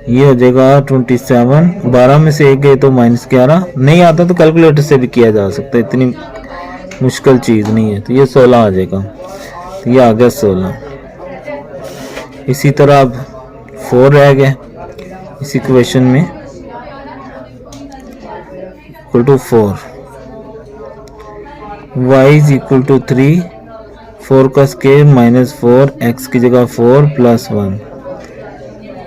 ये हो जाएगा 27। 12 में से 1 गए तो -11। नहीं आता तो कैलकुलेटर से भी किया जा सकता है, इतनी मुश्किल चीज़ नहीं है। तो ये 16 आ जाएगा, तो ये आ गया 16। इसी तरह अब 4 रह गया इस इक्वेशन में, = 4 y = 3 4 का स्केयर -4 x की जगह 4 + 1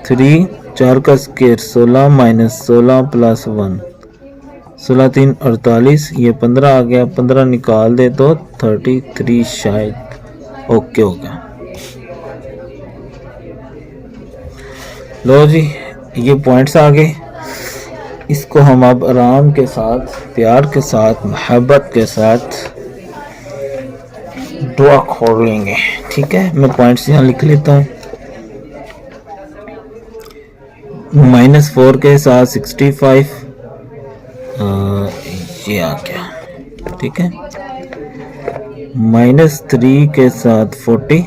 3 4 का स्केयर 16 -16 + 1 16 3 48 ये 15 आ गया। 15 निकाल दे तो 33 शायद ओके हो गया। लो जी, ये पॉइंट्स आ गए। इसको हम अब आराम के साथ, प्यार के साथ, मोहब्बत के साथ दुआ खोल लेंगे। ठीक है, मैं पॉइंट्स यहाँ लिख लेता हूँ। -4 के साथ 65 ये आ गया। ठीक है, -3 के साथ 40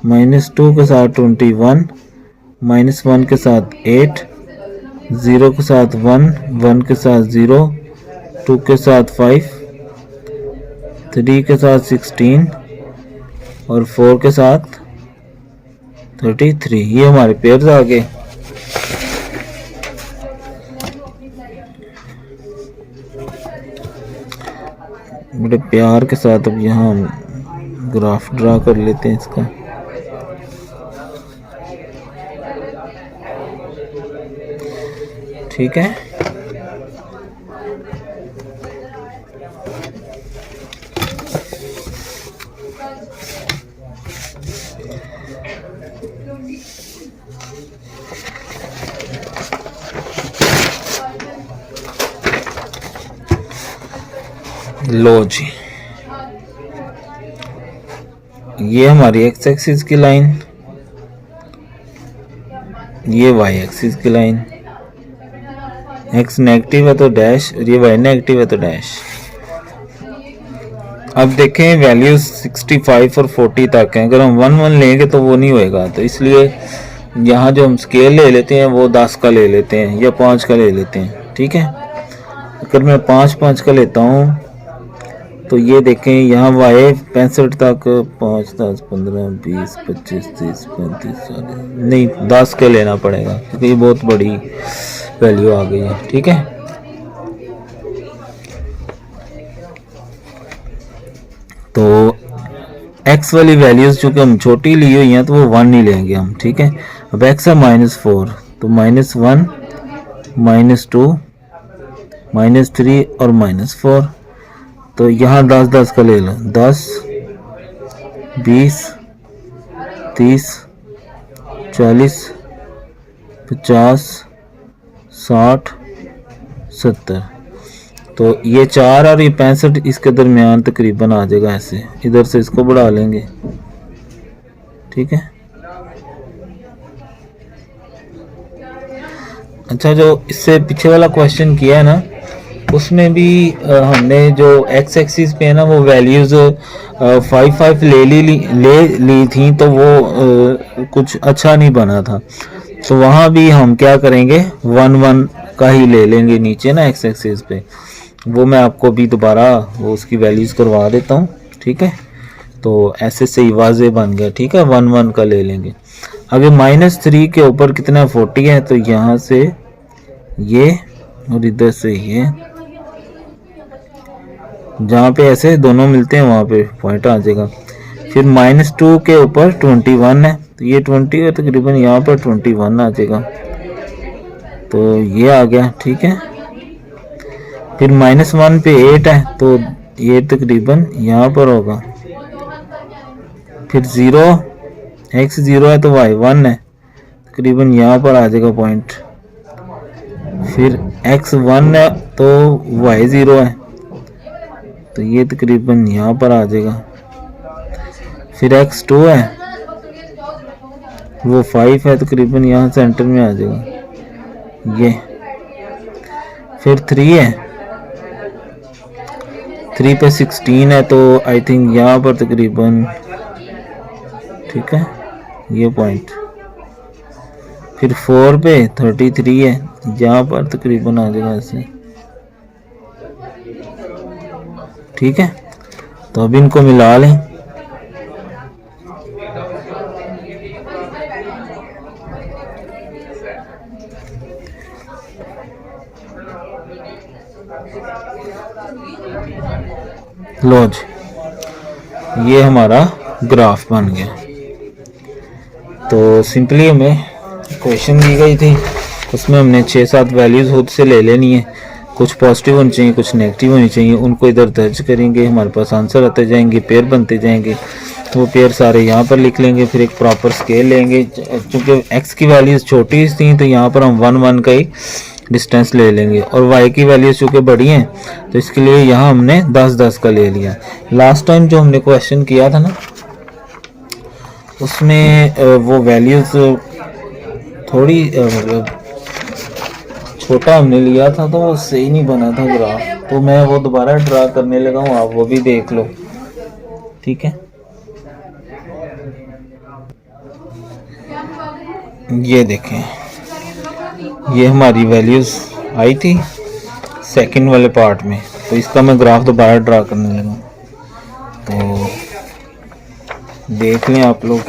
-2 के साथ 21 -1 के साथ 8 0 के साथ 1 1 के साथ 0 2 के साथ 5 3 के साथ 16 और 4 के साथ 33। ये हमारे पेयर्स आ गए। बड़े प्यार के साथ अब यहाँ ग्राफ ड्रा कर लेते हैं इसका। ठीक है, लो जी, ये हमारी x एक्सिस की लाइन, ये y एक्सिस की लाइन। x नेगेटिव है तो डैश, और ये y नेगेटिव है तो डैश। अब देखें वैल्यूज 65 और 40 तक हैं। अगर हम 1 1 लेंगे तो वो नहीं होएगा, तो इसलिए यहाँ जो हम स्केल ले लेते हैं वो 10 का ले लेते हैं या 5 का ले लेते हैं। ठीक है, अगर मैं 5 5 का लेता हूँ तो ये देखें यहाँ y 65 तक 5 10 15 20 25 30 35 40 नहीं 10 के लेना पड़ेगा, क्योंकि ये बहुत बड़ी वैल्यू आ गई है। ठीक है, तो x वाली वैल्यूज चूँकि हम छोटी ली हुई हैं तो वो 1 नहीं लेंगे हम। ठीक है, अब x है -4 तो -1 -2 -3 और -4। तो यहाँ 10 10 का ले लो, 10 20 30 40 50 60 70। तो ये 4 और ये 65 इसके दरमियान तकरीबन आ जाएगा। ऐसे इधर से इसको बढ़ा लेंगे। ठीक है, अच्छा, जो इससे पीछे वाला क्वेश्चन किया है ना, उसमें भी हमने जो x एक्सिस पे है ना वो वैल्यूज़ 5 5 ले ली थी, तो वो कुछ अच्छा नहीं बना था। तो वहाँ भी हम क्या करेंगे, 1 1 का ही ले लेंगे नीचे ना एक्स एक्सिस पे। वो मैं आपको भी दोबारा वो उसकी वैल्यूज़ करवा देता हूँ, ठीक है। तो ऐसे से ही वाजे बन गया, ठीक है। 1 1 का ले लेंगे। अगर -3 के ऊपर कितना 40 है, तो यहाँ से ये और इधर से ये, जहाँ पे ऐसे दोनों मिलते हैं वहाँ पे पॉइंट आ जाएगा। फिर -2 के ऊपर 21 है, तो ये 20 है, तकरीबन यहाँ पर 21 आ जाएगा। तो ये आ गया, ठीक है। फिर -1 पे 8 है, तो ये तकरीबन यहाँ पर होगा। फिर 0, x 0 है तो y 1 है, तकरीबन यहाँ पर आ जाएगा पॉइंट। फिर x 1 है तो y 0 है, तो ये तकरीबन यहाँ पर आ जाएगा। फिर x 2 है, वो 5 है, तकरीबन यहाँ सेंटर में आ जाएगा ये। फिर 3 है, 3 पे 16 है, तो आई थिंक यहाँ पर तकरीबन, ठीक है, ये पॉइंट। फिर 4 पे 33 है, यहाँ पर तकरीबन आ जाएगा ऐसे, ठीक है। तो अब इनको मिला लें। लो जी, ये हमारा ग्राफ बन गया। तो सिंपली हमें क्वेश्चन दी गई थी, उसमें हमने 6-7 वैल्यूज़ खुद से ले लेनी है। कुछ पॉजिटिव होनी चाहिए, कुछ नेगेटिव होनी चाहिए, उनको इधर दर्ज करेंगे, हमारे पास आंसर आते जाएंगे, पेयर बनते जाएंगे। तो वो पेयर सारे यहाँ पर लिख लेंगे। फिर एक प्रॉपर स्केल लेंगे, क्योंकि एक्स की वैल्यूज़ छोटी थी तो यहाँ पर हम 1 1 का ही डिस्टेंस ले लेंगे, और वाई की वैल्यूज़ चूँकि बड़ी हैं तो इसके लिए यहाँ हमने 10 10 का ले लिया। लास्ट टाइम जो हमने क्वेश्चन किया था ना, उसमें वो वैल्यूज़ थोड़ी मतलब छोटा हमने लिया था, तो वो सही नहीं बना था ग्राफ। तो मैं वो दोबारा ड्रा करने लगा हूँ, आप वो भी देख लो, ठीक है। ये देखें, ये हमारी वैल्यूज़ आई थी सेकंड वाले पार्ट में, तो इसका मैं ग्राफ दोबारा ड्रा करने लगा। तो देख लें आप लोग।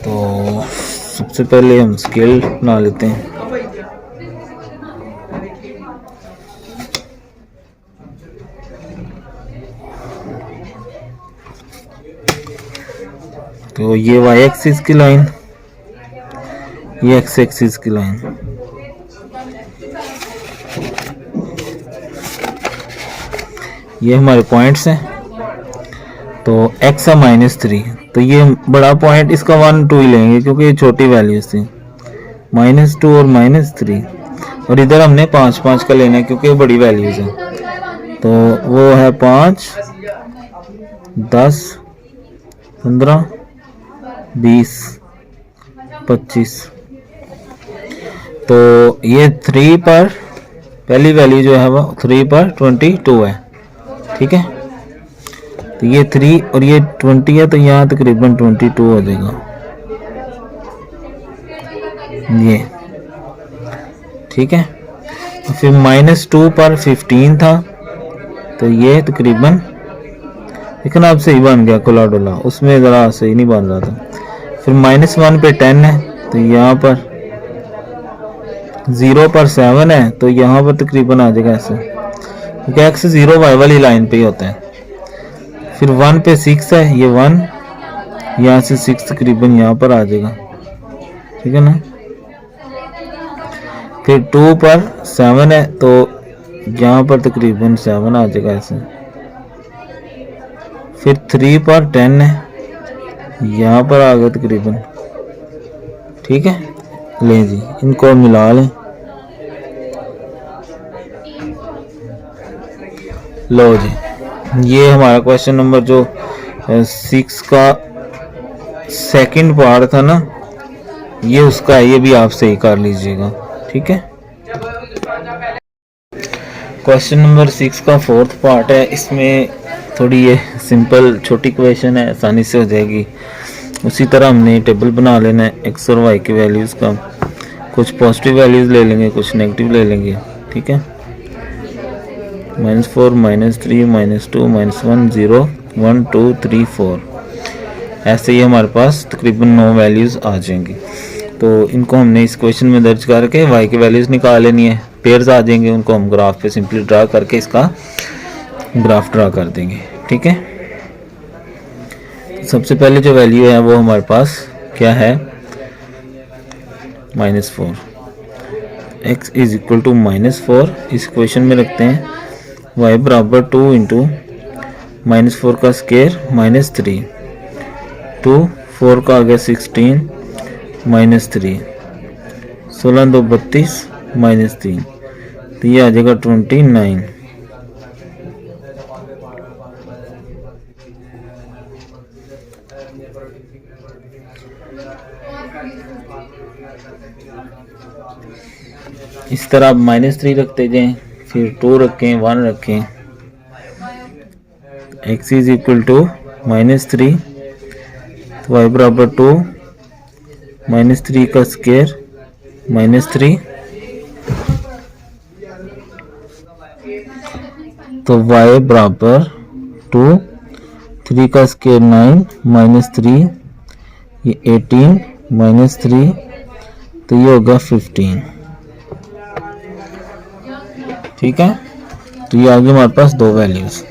तो सबसे पहले हम स्केल बना लेते हैं। तो ये y एक्सिस की लाइन, ये x एक्सिस की लाइन, ये हमारे पॉइंट्स हैं। तो x है -3, तो ये बड़ा पॉइंट, इसका 1 2 ही लेंगे क्योंकि ये छोटी वैल्यूज थी, -2 और -3। और इधर हमने 5 5 का लेना है क्योंकि ये बड़ी वैल्यूज हैं। तो वो है 5 10 15 20 25। तो ये 3 पर पहली वैल्यू जो है वो 3 पर 22 है, ठीक है। तो ये 3 और ये 20 है, तो यहाँ तकरीबन 22 हो जाएगा ये, ठीक है। फिर -2 पर 15 था, तो ये तकरीबन, लेकिन अब सही बन गया खुला डुला, उसमें ज़रा सही नहीं बन रहा था। फिर -1 पे 10 है, तो यहाँ पर 0 पर 7 है, तो यहाँ पर तकरीबन आ जाएगा ऐसे, क्योंकि x 0 y वाली लाइन पे ही होता है। फिर 1 पे 6 है, ये 1, यहाँ से 6 तकरीबन यहाँ पर आ जाएगा, ठीक है ना। फिर 2 पर 7 है, तो यहाँ पर तकरीबन 7 आ जाएगा ऐसे। फिर 3 पर 10 है, यहाँ पर आ गया तकरीबन, ठीक है। लें जी, इनको मिला लें। लो जी, ये हमारा क्वेश्चन नंबर जो 6 का सेकंड पार्ट था ना, ये उसका है, ये भी आप सही कर लीजिएगा, ठीक है। क्वेश्चन नंबर 6 का 4th पार्ट है, इसमें थोड़ी ये सिंपल छोटी क्वेश्चन है, आसानी से हो जाएगी। उसी तरह हमने टेबल बना लेना है एक्स और वाई की वैल्यूज़ का। कुछ पॉजिटिव वैल्यूज़ ले लेंगे, कुछ नेगेटिव ले लेंगे, ठीक है। -4, -3, -2, -1, 0, 1, 2, 3, 4, ऐसे ही हमारे पास तकरीबन 9 वैल्यूज़ आ जाएंगी। तो इनको हमने इस क्वेश्चन में दर्ज करके वाई की वैल्यूज़ निकाल लेनी है। पेयर्स आ जाएंगे, उनको हम ग्राफ पे सिंपली ड्रा करके इसका ग्राफ ड्रा कर देंगे, ठीक है। सबसे पहले जो वैल्यू है वो हमारे पास क्या है, -4। x इज इक्वल टू -4 इस क्वेश्चन में रखते हैं। y बराबर 2 इंटू -4 का स्केयर -3, 2 4 का आ गया 16 -3, 16 2 32 -3, तो ये आ जाएगा 29। इस तरह आप -3 रखते जाएं, फिर 2 रखें, 1 रखें। x इज इक्वल टू -3, तो y बराबर 2, -3 का स्केयर -3, तो y बराबर 2, 3 का स्केयर 9, -3, ये 18 -3, तो ये होगा 15, ठीक है। तो ये आगे हमारे पास 2 वैल्यूज।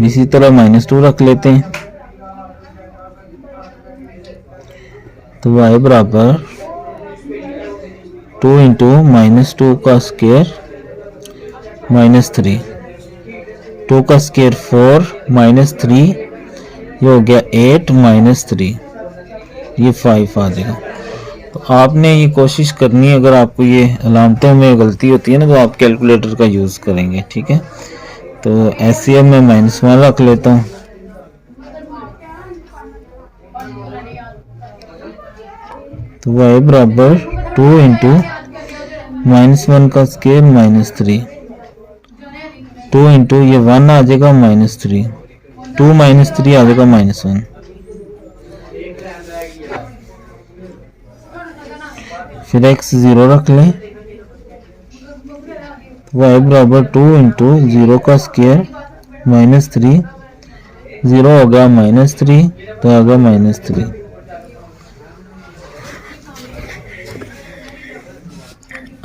इसी तरह -2 रख लेते हैं, तो y बराबर 2 इंटू -2 का स्केयर -3, 2 का स्केयर 4 -3, ये हो गया 8 -3, ये 5 आ जाएगा। तो आपने ये कोशिश करनी है, अगर आपको ये अलामतों में गलती होती है ना, तो आप कैलकुलेटर का यूज़ करेंगे, ठीक है। तो SCM में -1 रख लेता हूँ, तो y बराबर 2 इंटू -1 का स्केयर -3, 2 इंटू ये 1 आ जाएगा -3, 2 -3 आ जाएगा -1, फिर x 0 रख लें, y बराबर 2 इंटू 0 का स्केयर -3, 0 हो गया -3, तो आ गया -3।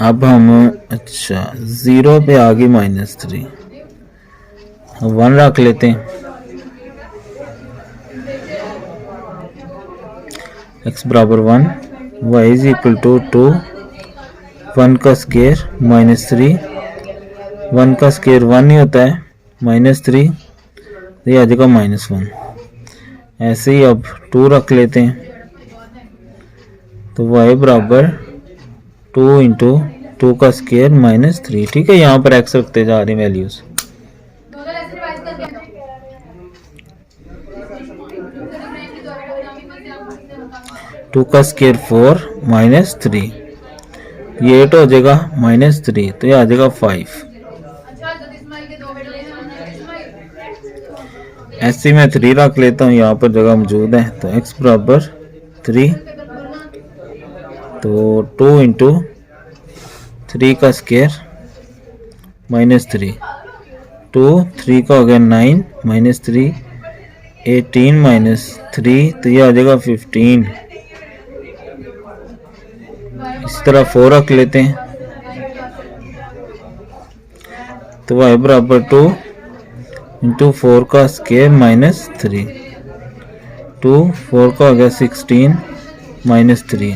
अब हम अच्छा 0 पे आ गई -3, 1 रख लेते हैं, x बराबर 1, y इज इक्वल टू 2, 1 का स्केयर -3, 1 का स्केयर 1 ही होता है, -3, तो ये आ जाएगा -1। ऐसे ही अब 2 रख लेते हैं, तो y बराबर 2 इंटू 2 का स्केयर -3, ठीक है। यहाँ पर x रखते जा रहे हैं वैल्यूज। टू का स्केयर 4 -3, ये 8 हो जाएगा -3, तो ये आ जाएगा 5। ऐसे मैं 3 रख लेता हूँ, यहाँ पर जगह मौजूद है, तो x बराबर 3, तो 2 इंटू 3 का स्केयर -3, 2 3 का हो गया 9 -3, 18 -3, तो ये आ जाएगा 15। इस तरह 4 रख लेते हैं, तो y बराबर 2 इंटू 4 का स्केयर -3, 2 4 का हो गया 16 -3,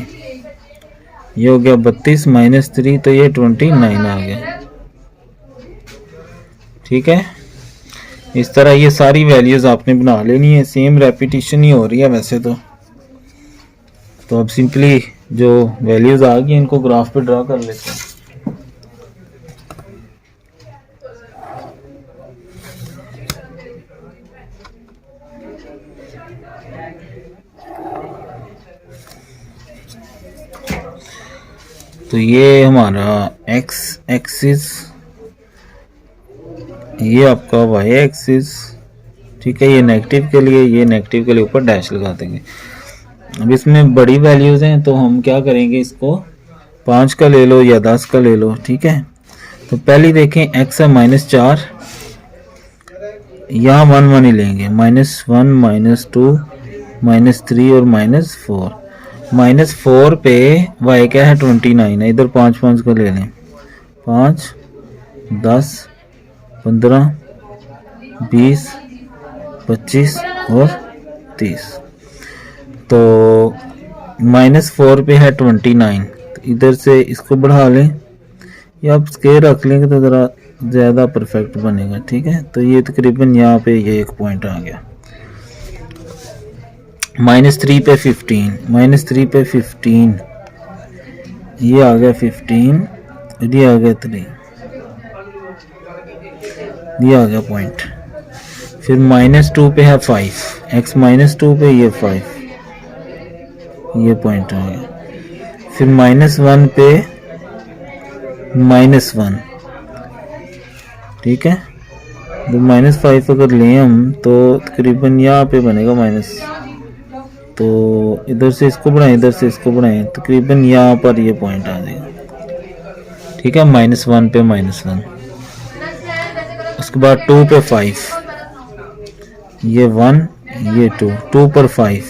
ये हो गया 32 -3, तो ये 29 आ गया, ठीक है। इस तरह ये सारी वैल्यूज आपने बना लेनी है, सेम रेपिटेशन ही हो रही है वैसे तो अब सिंपली जो वैल्यूज आ गई इनको ग्राफ पे ड्रा कर लेते हैं। तो ये हमारा x एक्सिस, ये आपका y एक्सिस, ठीक है, ये नेगेटिव के लिए, ये नेगेटिव के लिए ऊपर डैश लगा देंगे। अब इसमें बड़ी वैल्यूज़ हैं तो हम क्या करेंगे, इसको 5 का ले लो या 10 का ले लो। ठीक है, तो पहले देखें x है -4, यहाँ 1 1 ही लेंगे, -1 -2 -3 और -4। -4 पे y क्या है 29 है, इधर 5 5 का ले लें, 5 10 15 20 25 और 30। तो -4 पे है 29, तो इधर से इसको बढ़ा लें या आप स्केयर रख लेंगे तो ज़रा ज़्यादा परफेक्ट बनेगा। ठीक है, तो ये तकरीबन यहाँ पे ये एक पॉइंट आ गया। -3 पे 15, -3 पे 15, ये आ गया 15, ये आ गया 3, ये आ गया पॉइंट। फिर -2 पे है 5, x -2 पे ये 5, ये पॉइंट आ गया। फिर -1 पे -1, ठीक है, तो -5 अगर लें हम तो तकरीबन यहाँ पे बनेगा माइनस, तो इधर से इसको बढ़ाएं, इधर से इसको बढ़ाएं, तकरीबन यहाँ पर ये पॉइंट आ जाएगा। ठीक है, -1 पे -1, उसके बाद 2 पे 5, ये 1 ये 2 पर 5,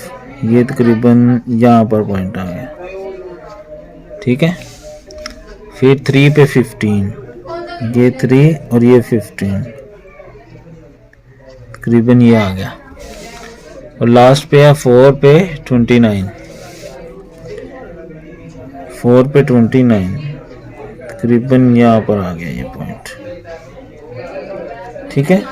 ये तकरीबन यहाँ पर पॉइंट आ गया। ठीक है, फिर 3 पे 15, ये 3 और ये 15, तकरीबन ये आ गया। और लास्ट पे है 4 पे 29, 4 पे 29, तकरीबन यहाँ पर आ गया ये पॉइंट। ठीक है,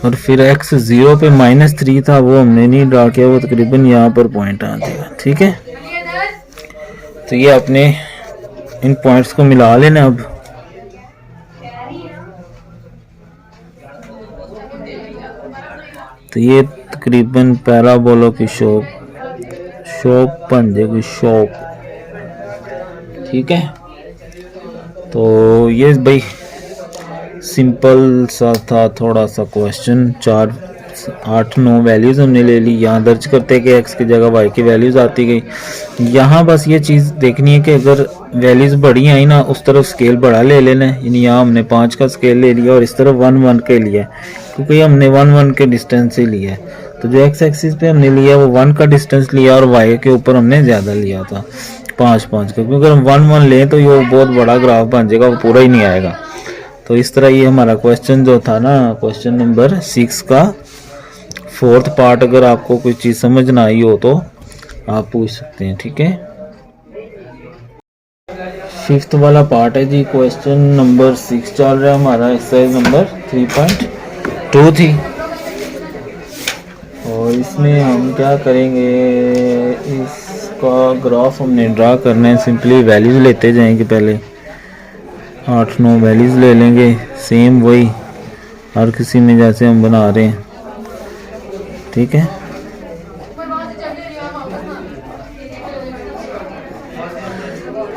और फिर x 0 पे -3 था, वो हमने नहीं ड्रा किया, वो तकरीबन यहाँ पर पॉइंट आ जाएगा। ठीक है, तो ये अपने इन पॉइंट्स को मिला लेना। अब तो ये तकरीबन पैराबोला की शॉप बन जाएगी, शॉप। ठीक है, तो ये भाई सिंपल सा था थोड़ा सा क्वेश्चन। 4 8 9 वैल्यूज़ हमने ले ली, यहाँ दर्ज करते कि x की जगह y की वैल्यूज़ आती गई। यहाँ बस ये चीज़ देखनी है कि अगर वैल्यूज़ बड़ी आई ना, उस तरफ स्केल बड़ा ले लेना है। यानी यहाँ हमने 5 का स्केल ले लिया और इस तरफ 1 1 के लिया, क्योंकि हमने 1 1 के डिस्टेंस से लिया है। तो जो x एक्सिस पे हमने लिया वो 1 का डिस्टेंस लिया और y के ऊपर हमने ज़्यादा लिया था 5 5 का, क्योंकि अगर हम 1 1 लें तो ये बहुत बड़ा ग्राफ बन जाएगा, वो पूरा ही नहीं आएगा। तो इस तरह ये हमारा क्वेश्चन जो था ना, क्वेश्चन नंबर 6 का 4th पार्ट, अगर आपको कोई चीज़ समझ ना आई हो तो आप पूछ सकते हैं। ठीक है, 5th वाला पार्ट है जी, क्वेश्चन नंबर 6 चल रहा है हमारा, एक्सरसाइज नंबर 3.2 थी। और इसमें हम क्या करेंगे, इसका ग्राफ हमने ड्रा करना है। सिंपली वैल्यूज लेते जाएंगे, पहले 8 9 वैल्यूज ले लेंगे, सेम वही हर किसी में जैसे हम बना रहे हैं। ठीक है,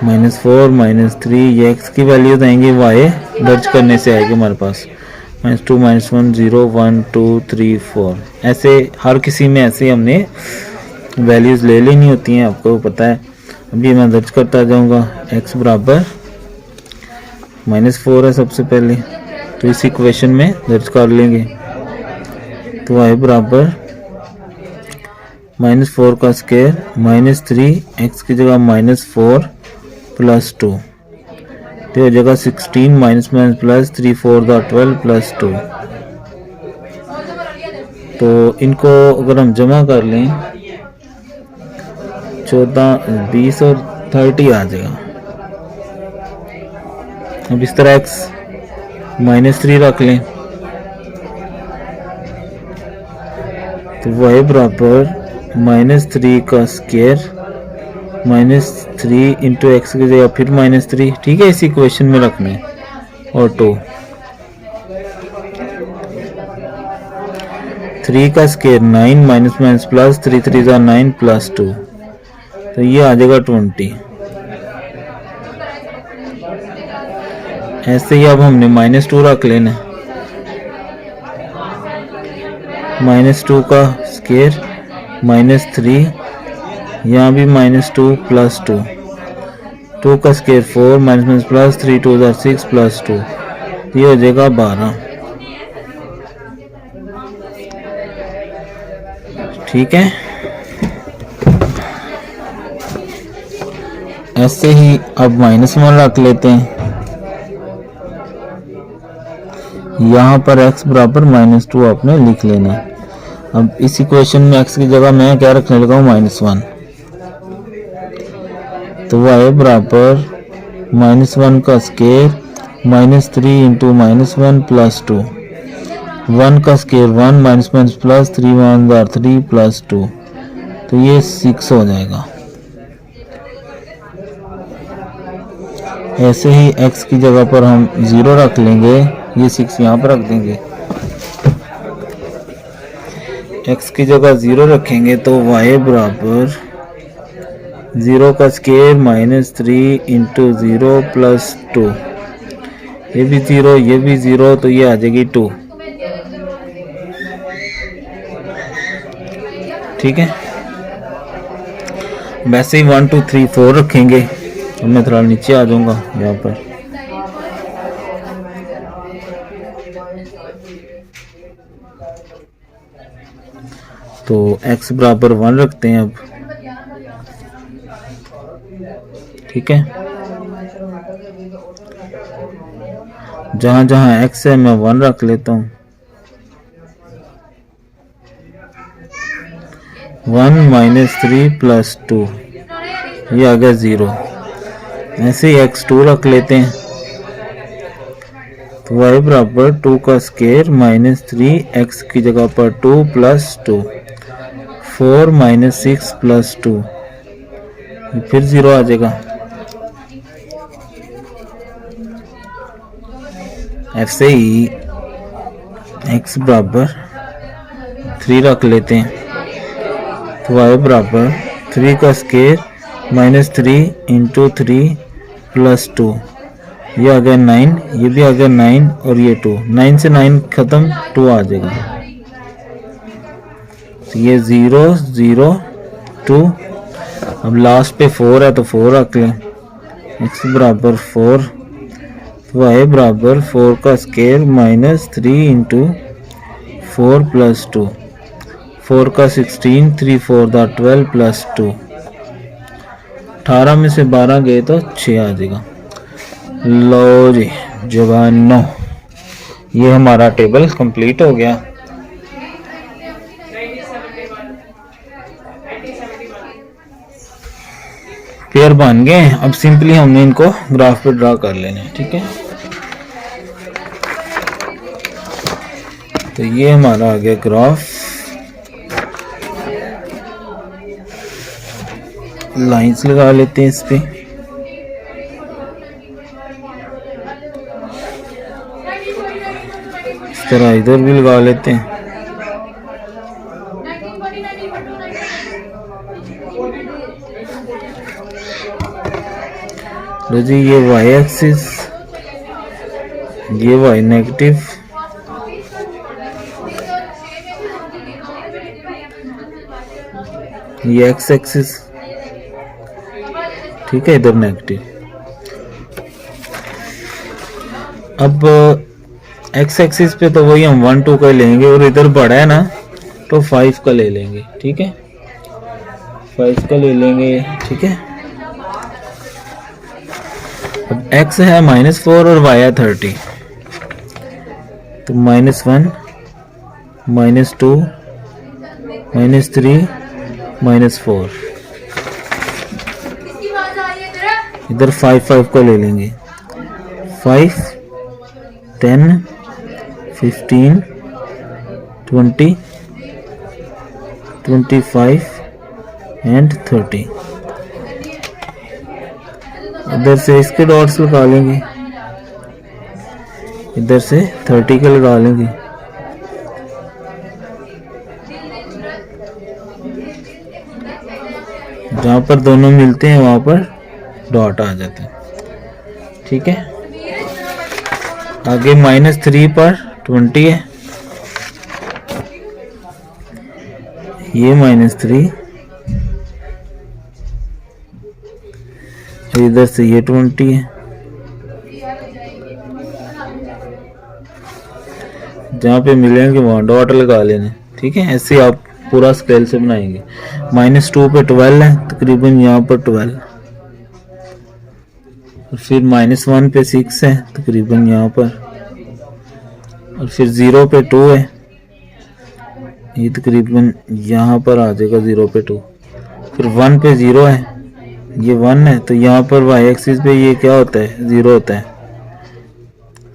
-4 -3, ये x की वैल्यूज आएंगी, y दर्ज करने से आएगी हमारे पास, -2 -1 0 1 2 3 4, ऐसे हर किसी में ऐसे हमने वैल्यूज ले लेनी होती हैं, आपको पता है। अभी मैं दर्ज करता जाऊंगा, x बराबर -4 है सबसे पहले, तो इस इक्वेशन में दर्ज कर लेंगे। तो y बराबर -4 का स्क्वायर -3, x की जगह -4 + 2, तो हो जाएगा 16 - +3 4 12 + 2। तो इनको अगर हम जमा कर लें 14 20 और 30 आ जाएगा। अब इस तरह x -3 रख लें, तो y बराबर -3 का स्क्वायर -3 इंटू एक्स की जगह फिर -3। ठीक है, इस इक्वेशन में रखना है। और 2 3 का स्क्वायर 9 -3 3 9 + 2, तो ये आ जाएगा 20। ऐसे ही अब हमने -2 रख लेना, -2 का स्केयर -3, यहाँ भी -2 + 2, 2 का स्केयर 4 -+ 3 2 6 + 2, ये हो जाएगा 12। ठीक है, ऐसे ही अब -1 रख लेते हैं। यहाँ पर x बराबर -2 आपने लिख लेना है। अब इस इक्वेशन में x की जगह मैं क्या रखने लगा हूँ, -1। तो y बराबर -1 का स्केयर -3 × -1 + 2, 1 का स्केयर 1 -+ 3 1 3 + 2, तो ये 6 हो जाएगा। ऐसे ही x की जगह पर हम 0 रख लेंगे, ये 6 यहाँ पर रख देंगे। x की जगह 0 रखेंगे तो y बराबर 0 का स्केयर -3 × 0 + 2, ये भी 0 ये भी 0, तो ये आ जाएगी 2। ठीक है, वैसे ही 1 2 3 4 रखेंगे। अब मैं थोड़ा नीचे आ जाऊंगा यहाँ पर, तो x बराबर 1 रखते हैं अब। ठीक है, जहां जहां x है मैं 1 रख लेता हूँ। 1 -3 + 2, ये आ गया 0। ऐसे ही x2 रख लेते हैं, तो y बराबर 2 का स्केयर -3, x की जगह पर 2 + 2, 4 -6 + 2, फिर 0 आ जाएगा। ऐसे ही x बराबर 3 रख लेते हैं, तो y बराबर 3 का स्केयर -3 × 3 + 2, ये आ गया 9, ये भी आ गया 9 और ये 2, 9 से 9 खत्म, 2 आ जाएगा। तो ये 0 0 2, अब लास्ट पे 4 है तो 4 रख लें, x बराबर 4, तो y बराबर 4 का स्केयर -3 × 4 + 2, 4 का 16, 3 4 12 + 2, 18 में से 12 गए तो 6 आ जाएगा। लो जी जवानों, ये हमारा टेबल कंप्लीट हो गया। पेयर बन गए। अब सिंपली हमने इनको ग्राफ पे ड्रा कर लेने हैं। ठीक है, तो ये हमारा आ गया ग्राफ। लाइंस लगा लेते हैं इस पे। इस तरह इधर भी लगा लेते हैं। तो जी ये y एक्सिस, ये y नेगेटिव, ये x एक्सिस। ठीक है, इधर नेगेटिव। अब x एक्सिस पे तो वही हम 1 2 का लेंगे और इधर बड़ा है ना तो 5 का ले लेंगे। ठीक है, 5 का ले लेंगे। ठीक है, अब x है -4 और y है 30, तो -1 -2 -3 -4, इधर 5 5 को ले लेंगे। 5 10 15 20 25 एंड 30। इधर से इसके डॉट्स लगा लेंगे, इधर से 30 के लगा लेंगे। जहाँ पर दोनों मिलते हैं वहाँ पर डॉट आ जाता है। ठीक है, आगे -3 पर 20 है, ये -3, इधर से ये 20 है, जहाँ पे मिलेंगे वहाँ डॉट लगा लेने। ठीक है, ऐसे आप पूरा स्केल से बनाएंगे। -2 पे 12 है, तकरीबन यहाँ पर 12, और फिर -1 पे 6 है, तकरीबन यहाँ पर, और फिर 0 पे 2 है, ये तकरीबन यहाँ पर आ जाएगा 0 पे 2, फिर 1 पे 0 है, ये 1 है, तो यहाँ पर y एक्सिस पे ये क्या होता है, 0 होता है,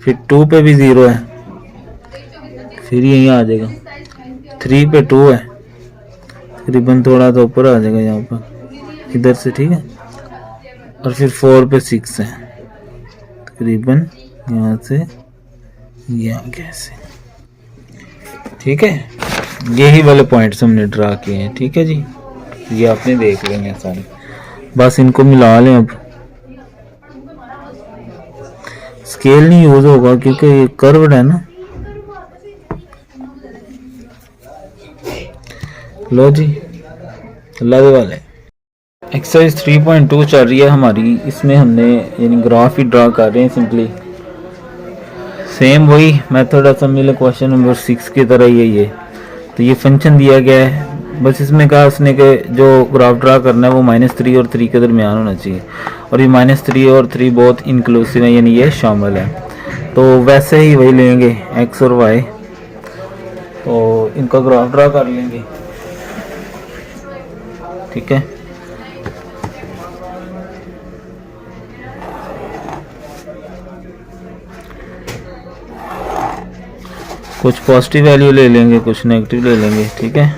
फिर 2 पे भी 0 है, फिर यहीं आ जाएगा, 3 पे 2 है, तकरीबन थोड़ा तो ऊपर आ जाएगा यहाँ पर इधर से। ठीक है, और फिर 4 पे 6 है, तकरीबन यहाँ से ये आ गया ऐसे। ठीक है, यही वाले पॉइंट्स हमने ड्रा किए हैं। ठीक है जी, ये आपने देख लेंगे सारे, बस इनको मिला लें। अब स्केल नहीं यूज होगा क्योंकि ये कर्व्ड है ना। लो जी, अल्लाह वाले। एक्सरसाइज 3.2 चल रही है हमारी, इसमें हमने यानी ग्राफ ही ड्रा कर रहे हैं सिंपली, सेम वही मेथड है मिले क्वेश्चन नंबर 6 की तरह ही है। तो ये फंक्शन दिया गया है, बस इसमें कहा उसने कि जो ग्राफ ड्रा करना है वो -3 और 3 के दरमियान होना चाहिए, और ये -3 और 3 बहुत इंक्लूसिव है, यानी ये शामिल है। तो वैसे ही वही लेंगे x और y, तो इनका ग्राफ ड्रा कर लेंगे। ठीक है, कुछ पॉजिटिव वैल्यू ले लेंगे, कुछ नेगेटिव ले लेंगे। ठीक है,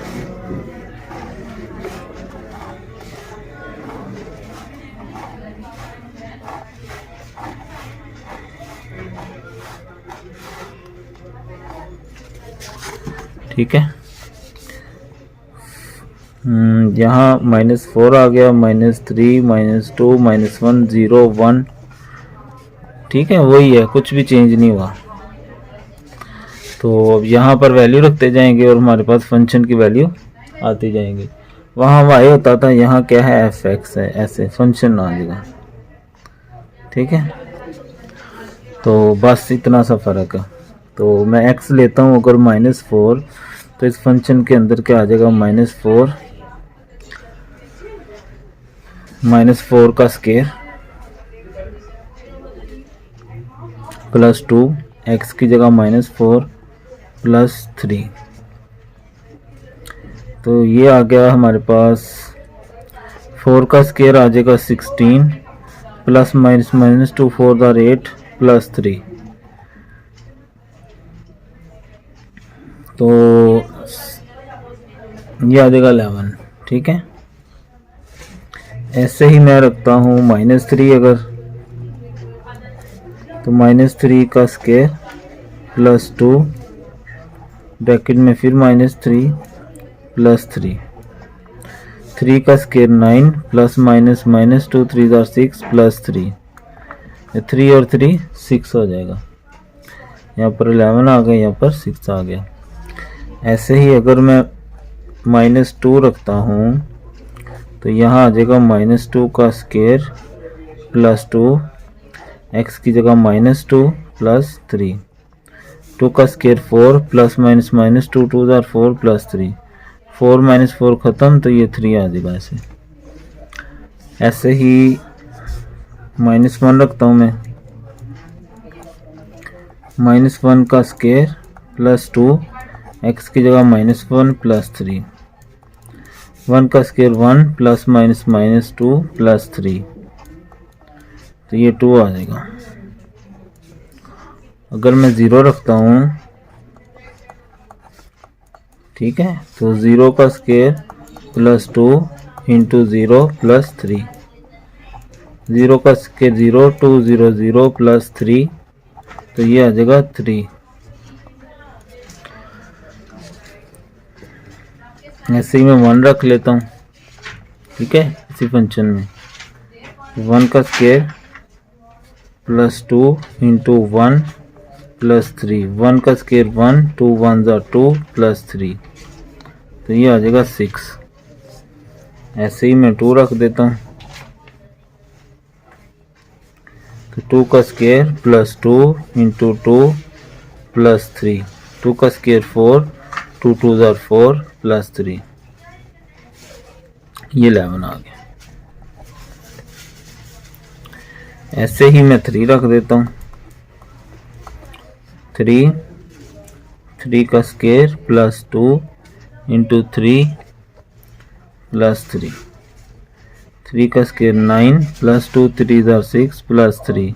ठीक है, यहाँ -4 आ गया, -3, -2, -1, 0, 1। ठीक है, वही है, कुछ भी चेंज नहीं हुआ। तो अब यहाँ पर वैल्यू रखते जाएंगे और हमारे पास फंक्शन की वैल्यू आती जाएंगी। वहाँ y होता था, यहाँ क्या है f(x) है, ऐसे फंक्शन आ जाएगा। ठीक है, तो बस इतना सा फ़र्क है। तो मैं x लेता हूँ, अगर -4, तो इस फंक्शन के अंदर क्या आ जाएगा, -4 का स्क्वायर +2, x की जगह -4 +3। तो ये आ गया हमारे पास, 4 का स्क्वायर आ जाएगा 16, प्लस -2 4 आर 8 +3, तो ये आ जाएगा 11। ठीक है, ऐसे ही मैं रखता हूँ -3, अगर तो -3 का स्क्वायर +2, ब्रैकेट में फिर -3 +3, 3 का स्क्वायर 9 प्लस -2 3 आर 6 +3, 3 और 3 6 हो जाएगा। यहाँ पर 11 आ गया, यहाँ पर 6 आ गया। ऐसे ही अगर मैं -2 रखता हूँ तो यहाँ आ जाएगा -2 का स्क्वायर +2, x की जगह -2 +3, 2 का स्क्वायर 4 प्लस -2 2 आर 4 +3, 4 -4 ख़त्म, तो ये 3 आ जाएगा ऐसे। ऐसे ही -1 रखता हूँ मैं, -1 का स्क्वायर +2, x की जगह -1 +3, 1 का स्क्वायर 1 प्लस -2 +3, तो ये 2 आ जाएगा। अगर मैं 0 रखता हूँ, ठीक है, तो 0 का स्क्वायर +2 इंटू 0 +3, 0 का स्क्वायर 0 2 0 0 +3, तो ये आ जाएगा 3। ऐसे ही मैं 1 रख लेता हूँ। ठीक है, इसी फंक्शन में 1 का स्क्वायर प्लस 2 इंटू 1 प्लस 3, 1 का स्क्वायर 1, 2 1 ज़ा 2 प्लस 3, तो ये आ जाएगा 6। ऐसे ही मैं 2 रख देता हूँ, तो 2 का स्क्वायर प्लस 2 इंटू 2 प्लस 3, 2 का स्क्वायर 4, 2 2 ज़ा 4 प्लस 3, ये 11 आ गया। ऐसे ही मैं 3 रख देता हूँ, 3 का स्क्वायर प्लस 2 इंटू 3 प्लस 3, 3 का स्क्वायर 9 प्लस 2 3 ज़ा 6 प्लस 3,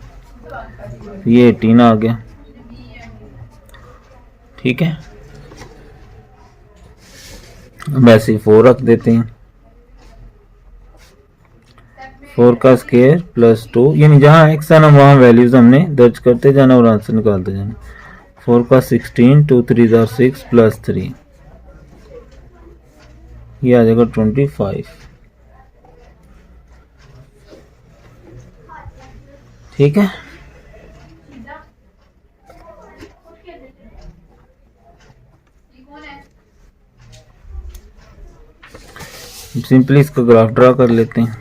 ये 18 आ गया। ठीक है, अब ऐसे 4 रख देते हैं, 4 का स्क्वायर प्लस 2, यानी जहाँ एक्स है ना वहाँ वैल्यूज हमने दर्ज करते जाना और आंसर निकालते जाना। 4 का 16, 2 3 ज़ा 6 प्लस 3, ये आ जाएगा 25। ठीक है, सिंपली इसका ग्राफ ड्रा कर लेते हैं।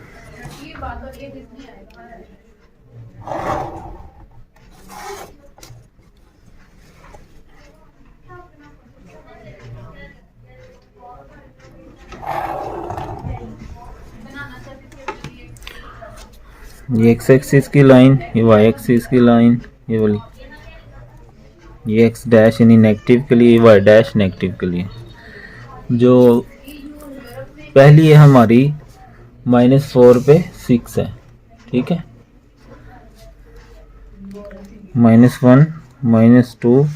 ये एक्स एक्सिस की लाइन, ये वाई एक्सिस की लाइन, ये वाली, ये एक्स डैश यानी नेगेटिव के लिए, वाई डैश नेगेटिव के लिए। जो पहली है हमारी -4 पे 6 है। ठीक है, -1 -2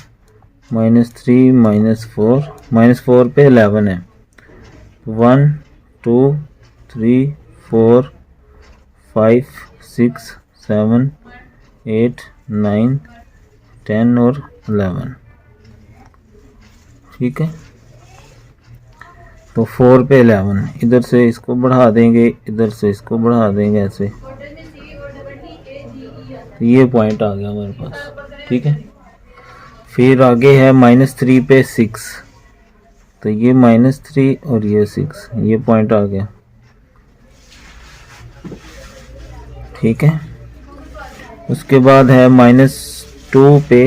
-3 -4 पे 11 है। 1 2 3 4 5 6 7 8 9 10 और 11। ठीक है, तो 4 पे 11, इधर से इसको बढ़ा देंगे, इधर से इसको बढ़ा देंगे ऐसे, तो ये पॉइंट आ गया हमारे पास। ठीक है, फिर आगे है -3 पे 6, तो ये -3 और ये 6, ये पॉइंट आ गया। ठीक है, उसके बाद है -2 पे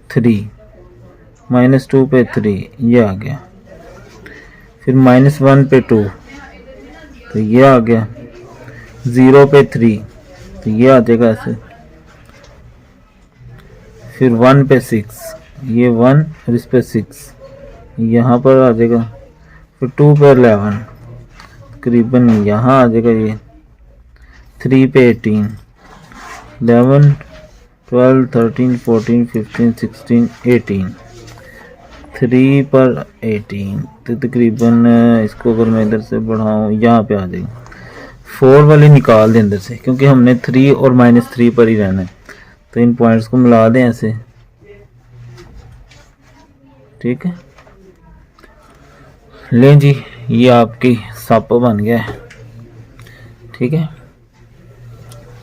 3, -2 पे 3, ये आ गया। फिर -1 पे 2, तो ये आ गया। 0 पे 3, तो ये आ जाएगा ऐसे। फिर 1 पे 6, ये 1 और इस पे 6, यहाँ पर आ जाएगा। फिर 2 पे 11, तकरीबन यहाँ आ जाएगा ये। 3 पे 18, 11 12 13 14 15 16 18, 3 पर 18, तो तकरीबन इसको अगर मैं इधर से बढ़ाऊँ, यहाँ पे आ जाएगी। 4 वाली निकाल दें अंदर से, क्योंकि हमने 3 और -3 पर ही रहना है, तो इन पॉइंट्स को मिला दें ऐसे। ठीक है, लें जी, ये आपकी सप बन गया है। ठीक है,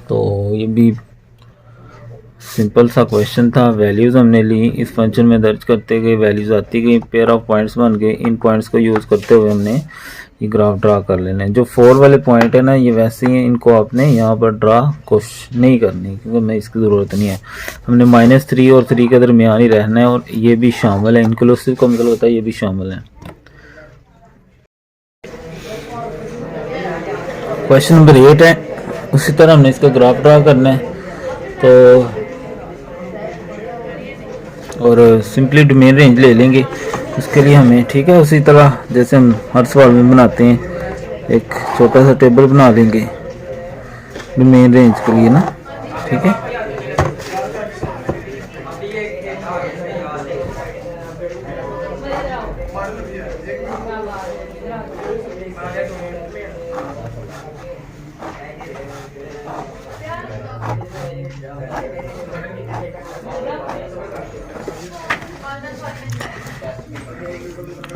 तो ये भी सिंपल सा क्वेश्चन था। वैल्यूज़ हमने ली, इस फंक्शन में दर्ज करते गए, वैल्यूज़ आती गई, पेयर ऑफ पॉइंट्स बन गए। इन पॉइंट्स को यूज़ करते हुए हमने ये ग्राफ ड्रा कर लेना है। जो 4 वाले पॉइंट है ना, ये वैसे ही हैं, इनको आपने यहाँ पर ड्रा कोशिश नहीं करनी, क्योंकि हमें इसकी ज़रूरत नहीं है। हमने -3 और 3 के दरमियान ही रहना है, और ये भी शामिल है, इंक्लूसिव का मतलब होता है ये भी शामिल है। क्वेश्चन नंबर 8 है, उसी तरह हमने इसका ग्राफ ड्रा करना है। तो और सिंपली डोमेन रेंज ले लेंगे उसके लिए हमें। ठीक है, उसी तरह जैसे हम हर सवाल में बनाते हैं, एक छोटा सा टेबल बना लेंगे डोमेन रेंज के लिए ना। ठीक है,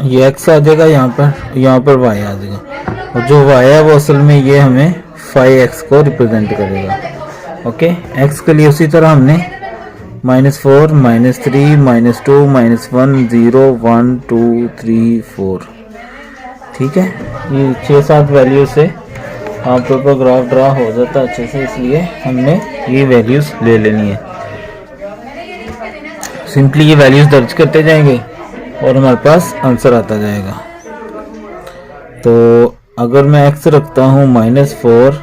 ये x आ जाएगा यहाँ पर y आ जाएगा। और जो y है वो असल में ये हमें 5x को रिप्रेजेंट करेगा। ओके, x के लिए उसी तरह हमने -4 -3 -2 -1 0 1 2 3 4, ठीक है। ये 6-7 वैल्यू से आपके ऊपर ग्राफ ड्रा हो जाता है अच्छे से, इसलिए हमने ये वैल्यूज़ ले लेनी है। सिंपली ये वैल्यूज़ दर्ज करते जाएंगे और हमारे पास आंसर आता जाएगा। तो अगर मैं x रखता हूँ -4,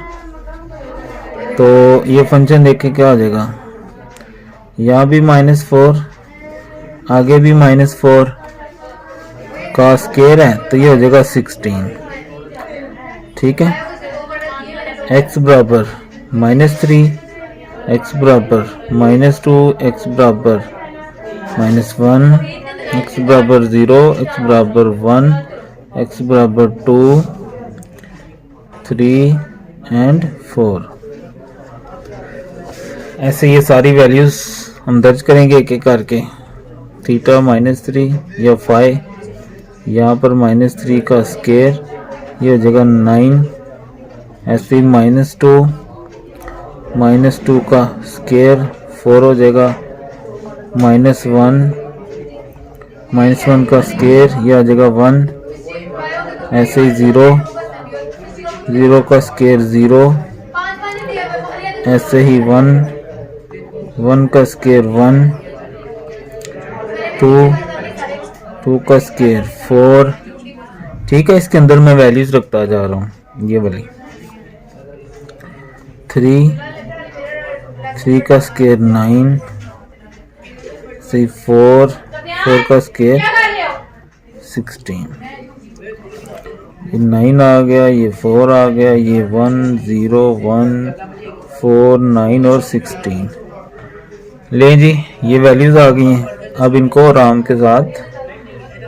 तो ये फंक्शन देख के क्या हो जाएगा, यहाँ भी -4, आगे भी -4 का स्क्वायर है, तो ये हो जाएगा 16, ठीक है। x बराबर -3, x बराबर -2, x बराबर -1, x बराबर 0, x बराबर 1, x बराबर 2, 3 एंड 4। ऐसे ये सारी वैल्यूज़ हम दर्ज करेंगे एक एक करके। थीटा -3 या 5, यहाँ पर -3 का स्क्वायर, ये हो जाएगा 9, ऐसे -2 का स्क्वायर 4 हो जाएगा, -1 का स्क्वायर, ये आ जाएगा 1, ऐसे ही 0 का स्क्वायर 0, ऐसे ही 1 का स्क्वायर 1, 2 का स्क्वायर 4, ठीक है। इसके अंदर मैं वैल्यूज रखता जा रहा हूँ, ये वाली 3 का स्क्वायर 9, 4 का स्क्वायर 16, ये 9 आ गया, ये 4 आ गया, ये 1 0 1 4 9 और 16। ले जी, ये वैल्यूज़ आ गई हैं। अब इनको आराम के साथ,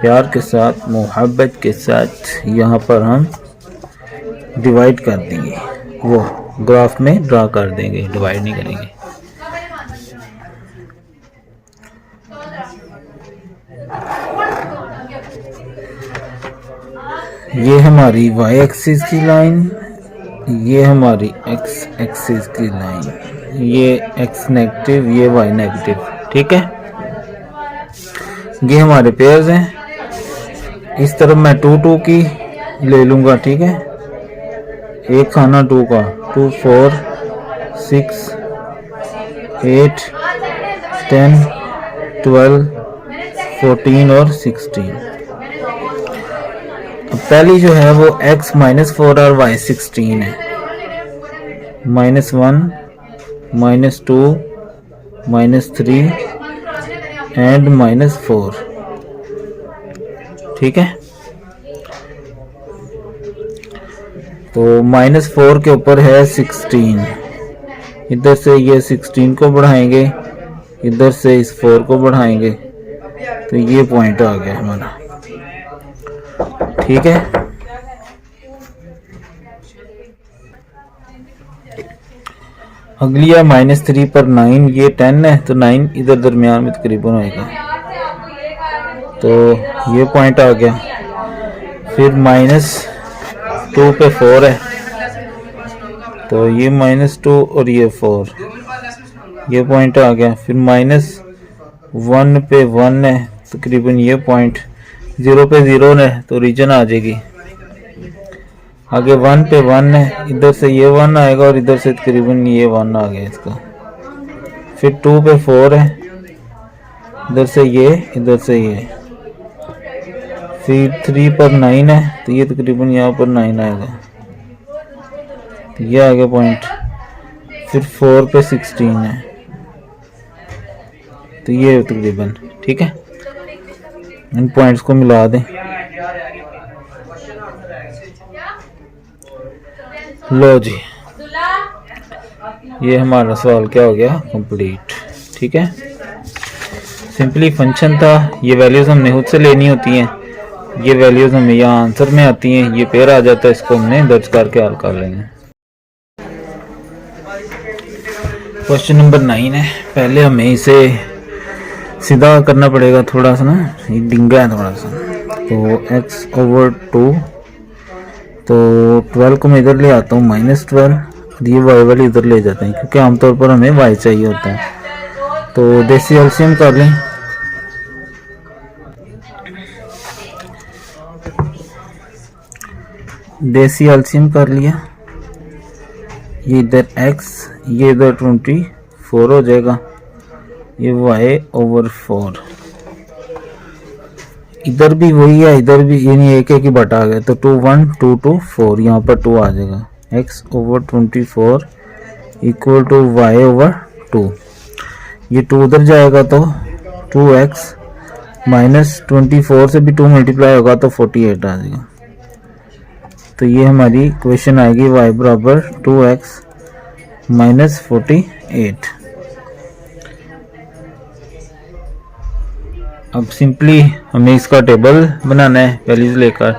प्यार के साथ, मोहब्बत के साथ यहाँ पर हम डिवाइड कर देंगे, वो ग्राफ में ड्रा कर देंगे, डिवाइड नहीं करेंगे। ये हमारी y एक्सिस की लाइन, ये हमारी x एक्सिस की लाइन, ये x नेगेटिव, ये y नेगेटिव, ठीक है। ये हमारे पेयर्स हैं। इस तरफ मैं 2 की ले लूँगा, ठीक है। एक खाना 2 का, 2 4 6 8 10 12 14 और 16। अब पहली जो है वो x -4 और y 16 है, -1 -2 -3 एंड -4, ठीक है। तो -4 के ऊपर है 16, इधर से ये 16 को बढ़ाएंगे, इधर से इस 4 को बढ़ाएंगे, तो ये पॉइंट आ गया हमारा, ठीक है। अगली है -3 पर 9, ये 10 है, तो 9 इधर दरमियान में तकरीबन होएगा, तो ये पॉइंट आ गया। फिर -2 पे 4 है, तो ये -2 और ये 4, ये पॉइंट आ गया। फिर -1 पे 1 है, तकरीबन ये पॉइंट, 0 पे 0 है तो रीजन आ जाएगी। आगे 1 पे 1 है, इधर से ये 1 आएगा और इधर से तकरीबन ये 1 आ गया इसका। फिर 2 पे 4 है, इधर से ये, इधर से ये। फिर 3 पर 9 है, तो ये तकरीबन यहाँ पर 9 आएगा, तो ये आ गया पॉइंट। फिर 4 पे 16 है, तो ये तकरीबन, ठीक है। इन पॉइंट्स को मिला दें। लो जी, ये हमारा सवाल क्या हो गया, कंप्लीट, ठीक है। सिंपली फंक्शन था, ये वैल्यूज़ हमने खुद से लेनी होती हैं, ये वैल्यूज़ हमें यहाँ आंसर में आती हैं, ये पेयर आ जाता है, इसको हमने दर्ज करके हल कर लेंगे। क्वेश्चन नंबर 9 है। पहले हमें इसे सीधा करना पड़ेगा थोड़ा सा ना, ये डिंगा है थोड़ा सा। तो x/2 तो 12 को मैं इधर ले आता हूँ -12, ये y वाली इधर ले जाते हैं क्योंकि आमतौर पर हमें y चाहिए होता है। तो देसी एलसीएम कर लें। देसी एलसीएम कर लिया, ये इधर x, ये इधर 24 हो जाएगा, ये y/4, इधर भी वही है, इधर भी, यानी एक ही बटा आ गया। तो 2 1 2 2 4, यहाँ पर 2 आ जाएगा। x/24 इक्वल टू y/2, ये 2 उधर जाएगा तो 2x माइनस 24 से भी 2 मल्टीप्लाई होगा तो 48 आ जाएगा। तो ये हमारी इक्वेशन आएगी y बराबर 2x माइनस 48। अब सिंपली हमें इसका टेबल बनाना है वैल्यूज लेकर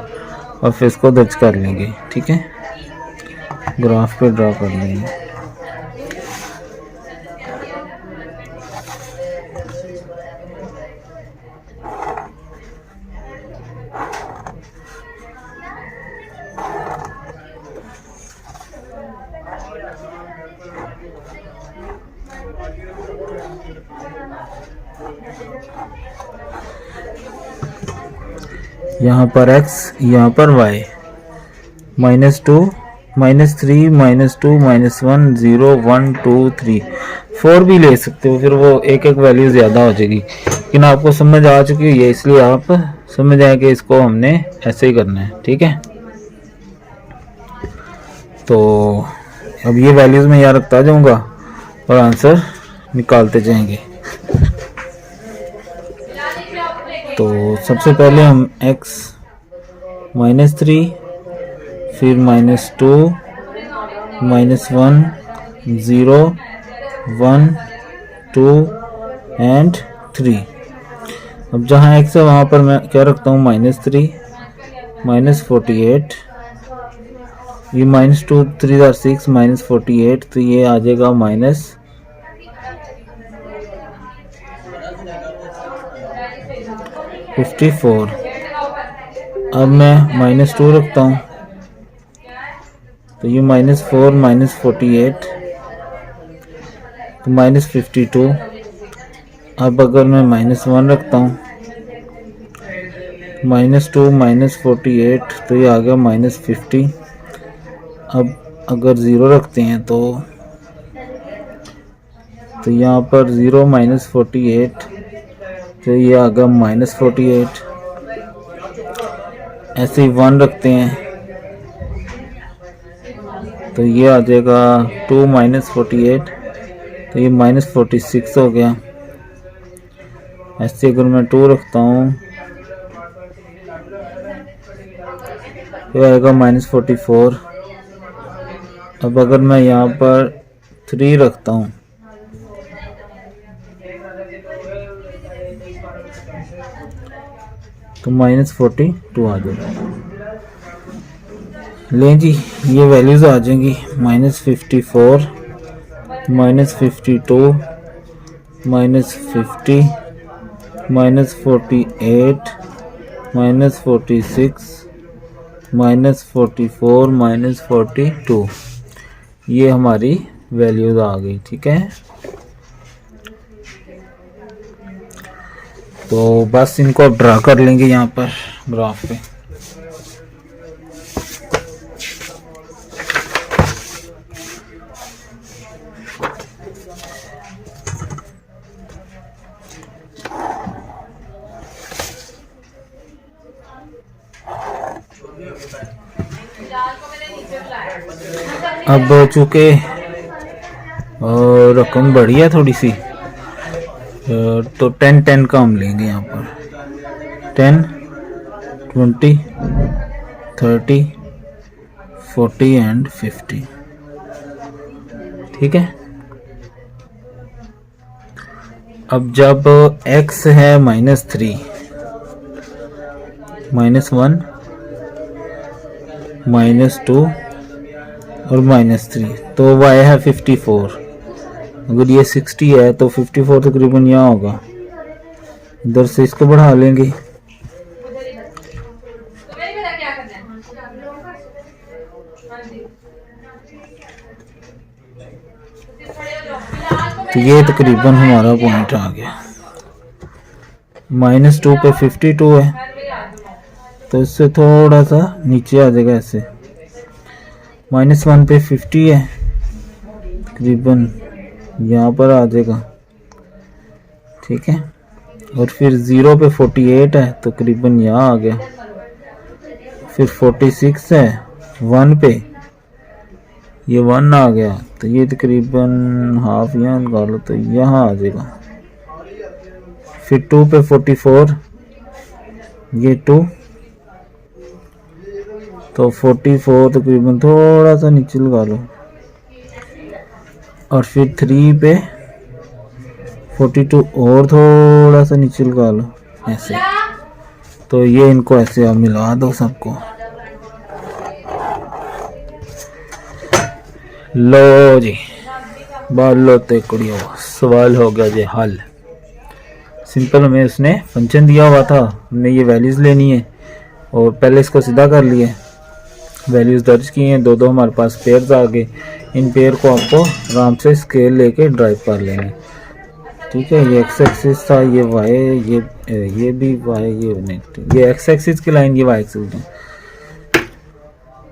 और फिर इसको दर्ज कर लेंगे। ठीक है, ग्राफ पे ड्रा कर लेंगे। यहाँ पर x, यहाँ पर y, -2 -3 -2 -1 0 1 2 3 4 भी ले सकते हो, फिर वो एक एक वैल्यू ज़्यादा हो जाएगी, लेकिन आपको समझ आ चुकी है इसलिए आप समझ आए कि इसको हमने ऐसे ही करना है। ठीक है, तो अब ये वैल्यूज़ मैं यहाँ रखता जाऊँगा और आंसर निकालते जाएंगे। तो सबसे पहले हम x -3, फिर -2 -1 0 1 2 एंड 3। अब जहाँ x है वहाँ पर मैं क्या रखता हूँ -3 -48, ये -2 3 are 6 -48, तो ये आ जाएगा -54। अब मैं -2 रखता हूँ तो ये -4 -48 तो -52। अब अगर मैं -1 रखता हूँ -2 -48 तो ये आ गया -50। अब अगर 0 रखते हैं तो यहाँ पर 0 -48 तो ये आ गया -48। ऐसे ही 1 रखते हैं तो ये आ जाएगा 2 -48 तो ये -46 हो गया। ऐसे अगर मैं 2 रखता हूँ तो आएगा -44। अब अगर मैं यहाँ पर 3 रखता हूँ तो -42 आ जाएगा। लें जी, ये वैल्यूज आ जाएंगी -54 -52 -50 -48 -46 -44 -42, ये हमारी वैल्यूज आ गई। ठीक है, तो बस इनको अब ड्रा कर लेंगे यहाँ पर ग्राफ पे। अब चूँकि रकम बढ़ी है थोड़ी सी तो 10 का हम लेंगे यहाँ पर 10 20 30 40 एंड 50। ठीक है, अब जब x है -3 -1 -2 और -3 तो y है 54। अगर ये 60 है तो 54 तकरीबन यहाँ होगा, इधर से इसको बढ़ा लेंगे तो ये तकरीबन हमारा पॉइंट आ गया। -2 पे 52 है, तो इससे थोड़ा सा नीचे आ जाएगा ऐसे। -1 पे 50 है, तकरीबन यहाँ पर आ जाएगा, ठीक है। और फिर 0 पे 48 है, तो तकरीबन यहाँ आ गया। फिर 46 है 1 पे, ये 1 आ गया, तो ये तकरीबन हाफ यहाँ लगा लो तो यहाँ आ जाएगा। फिर 2 पे 44, ये 2, तो 44 तकरीबन थोड़ा सा नीचे लगा लो। और फिर 3 पे 42 और थोड़ा सा नीचे लगा लो ऐसे। तो ये इनको ऐसे आप मिला दो सबको। लो जी, बालो ते कुड़ियों, सवाल हो गया जी हल। सिंपल हमें उसने फंक्शन दिया हुआ था, हमने ये वैल्यूज़ लेनी है और पहले इसको सीधा कर लिए, वैल्यूज़ दर्ज की हैं, दो हमारे पास पेयर्स आ गए। इन पेयर को आपको आराम से स्केल लेके ड्राइव कर लेना है, ठीक है। ये एक्स एक्सिस था, ये वाई, ये भी वाई, ये एक्स एक्सिस की लाइन, ये वाई एक्सिस है।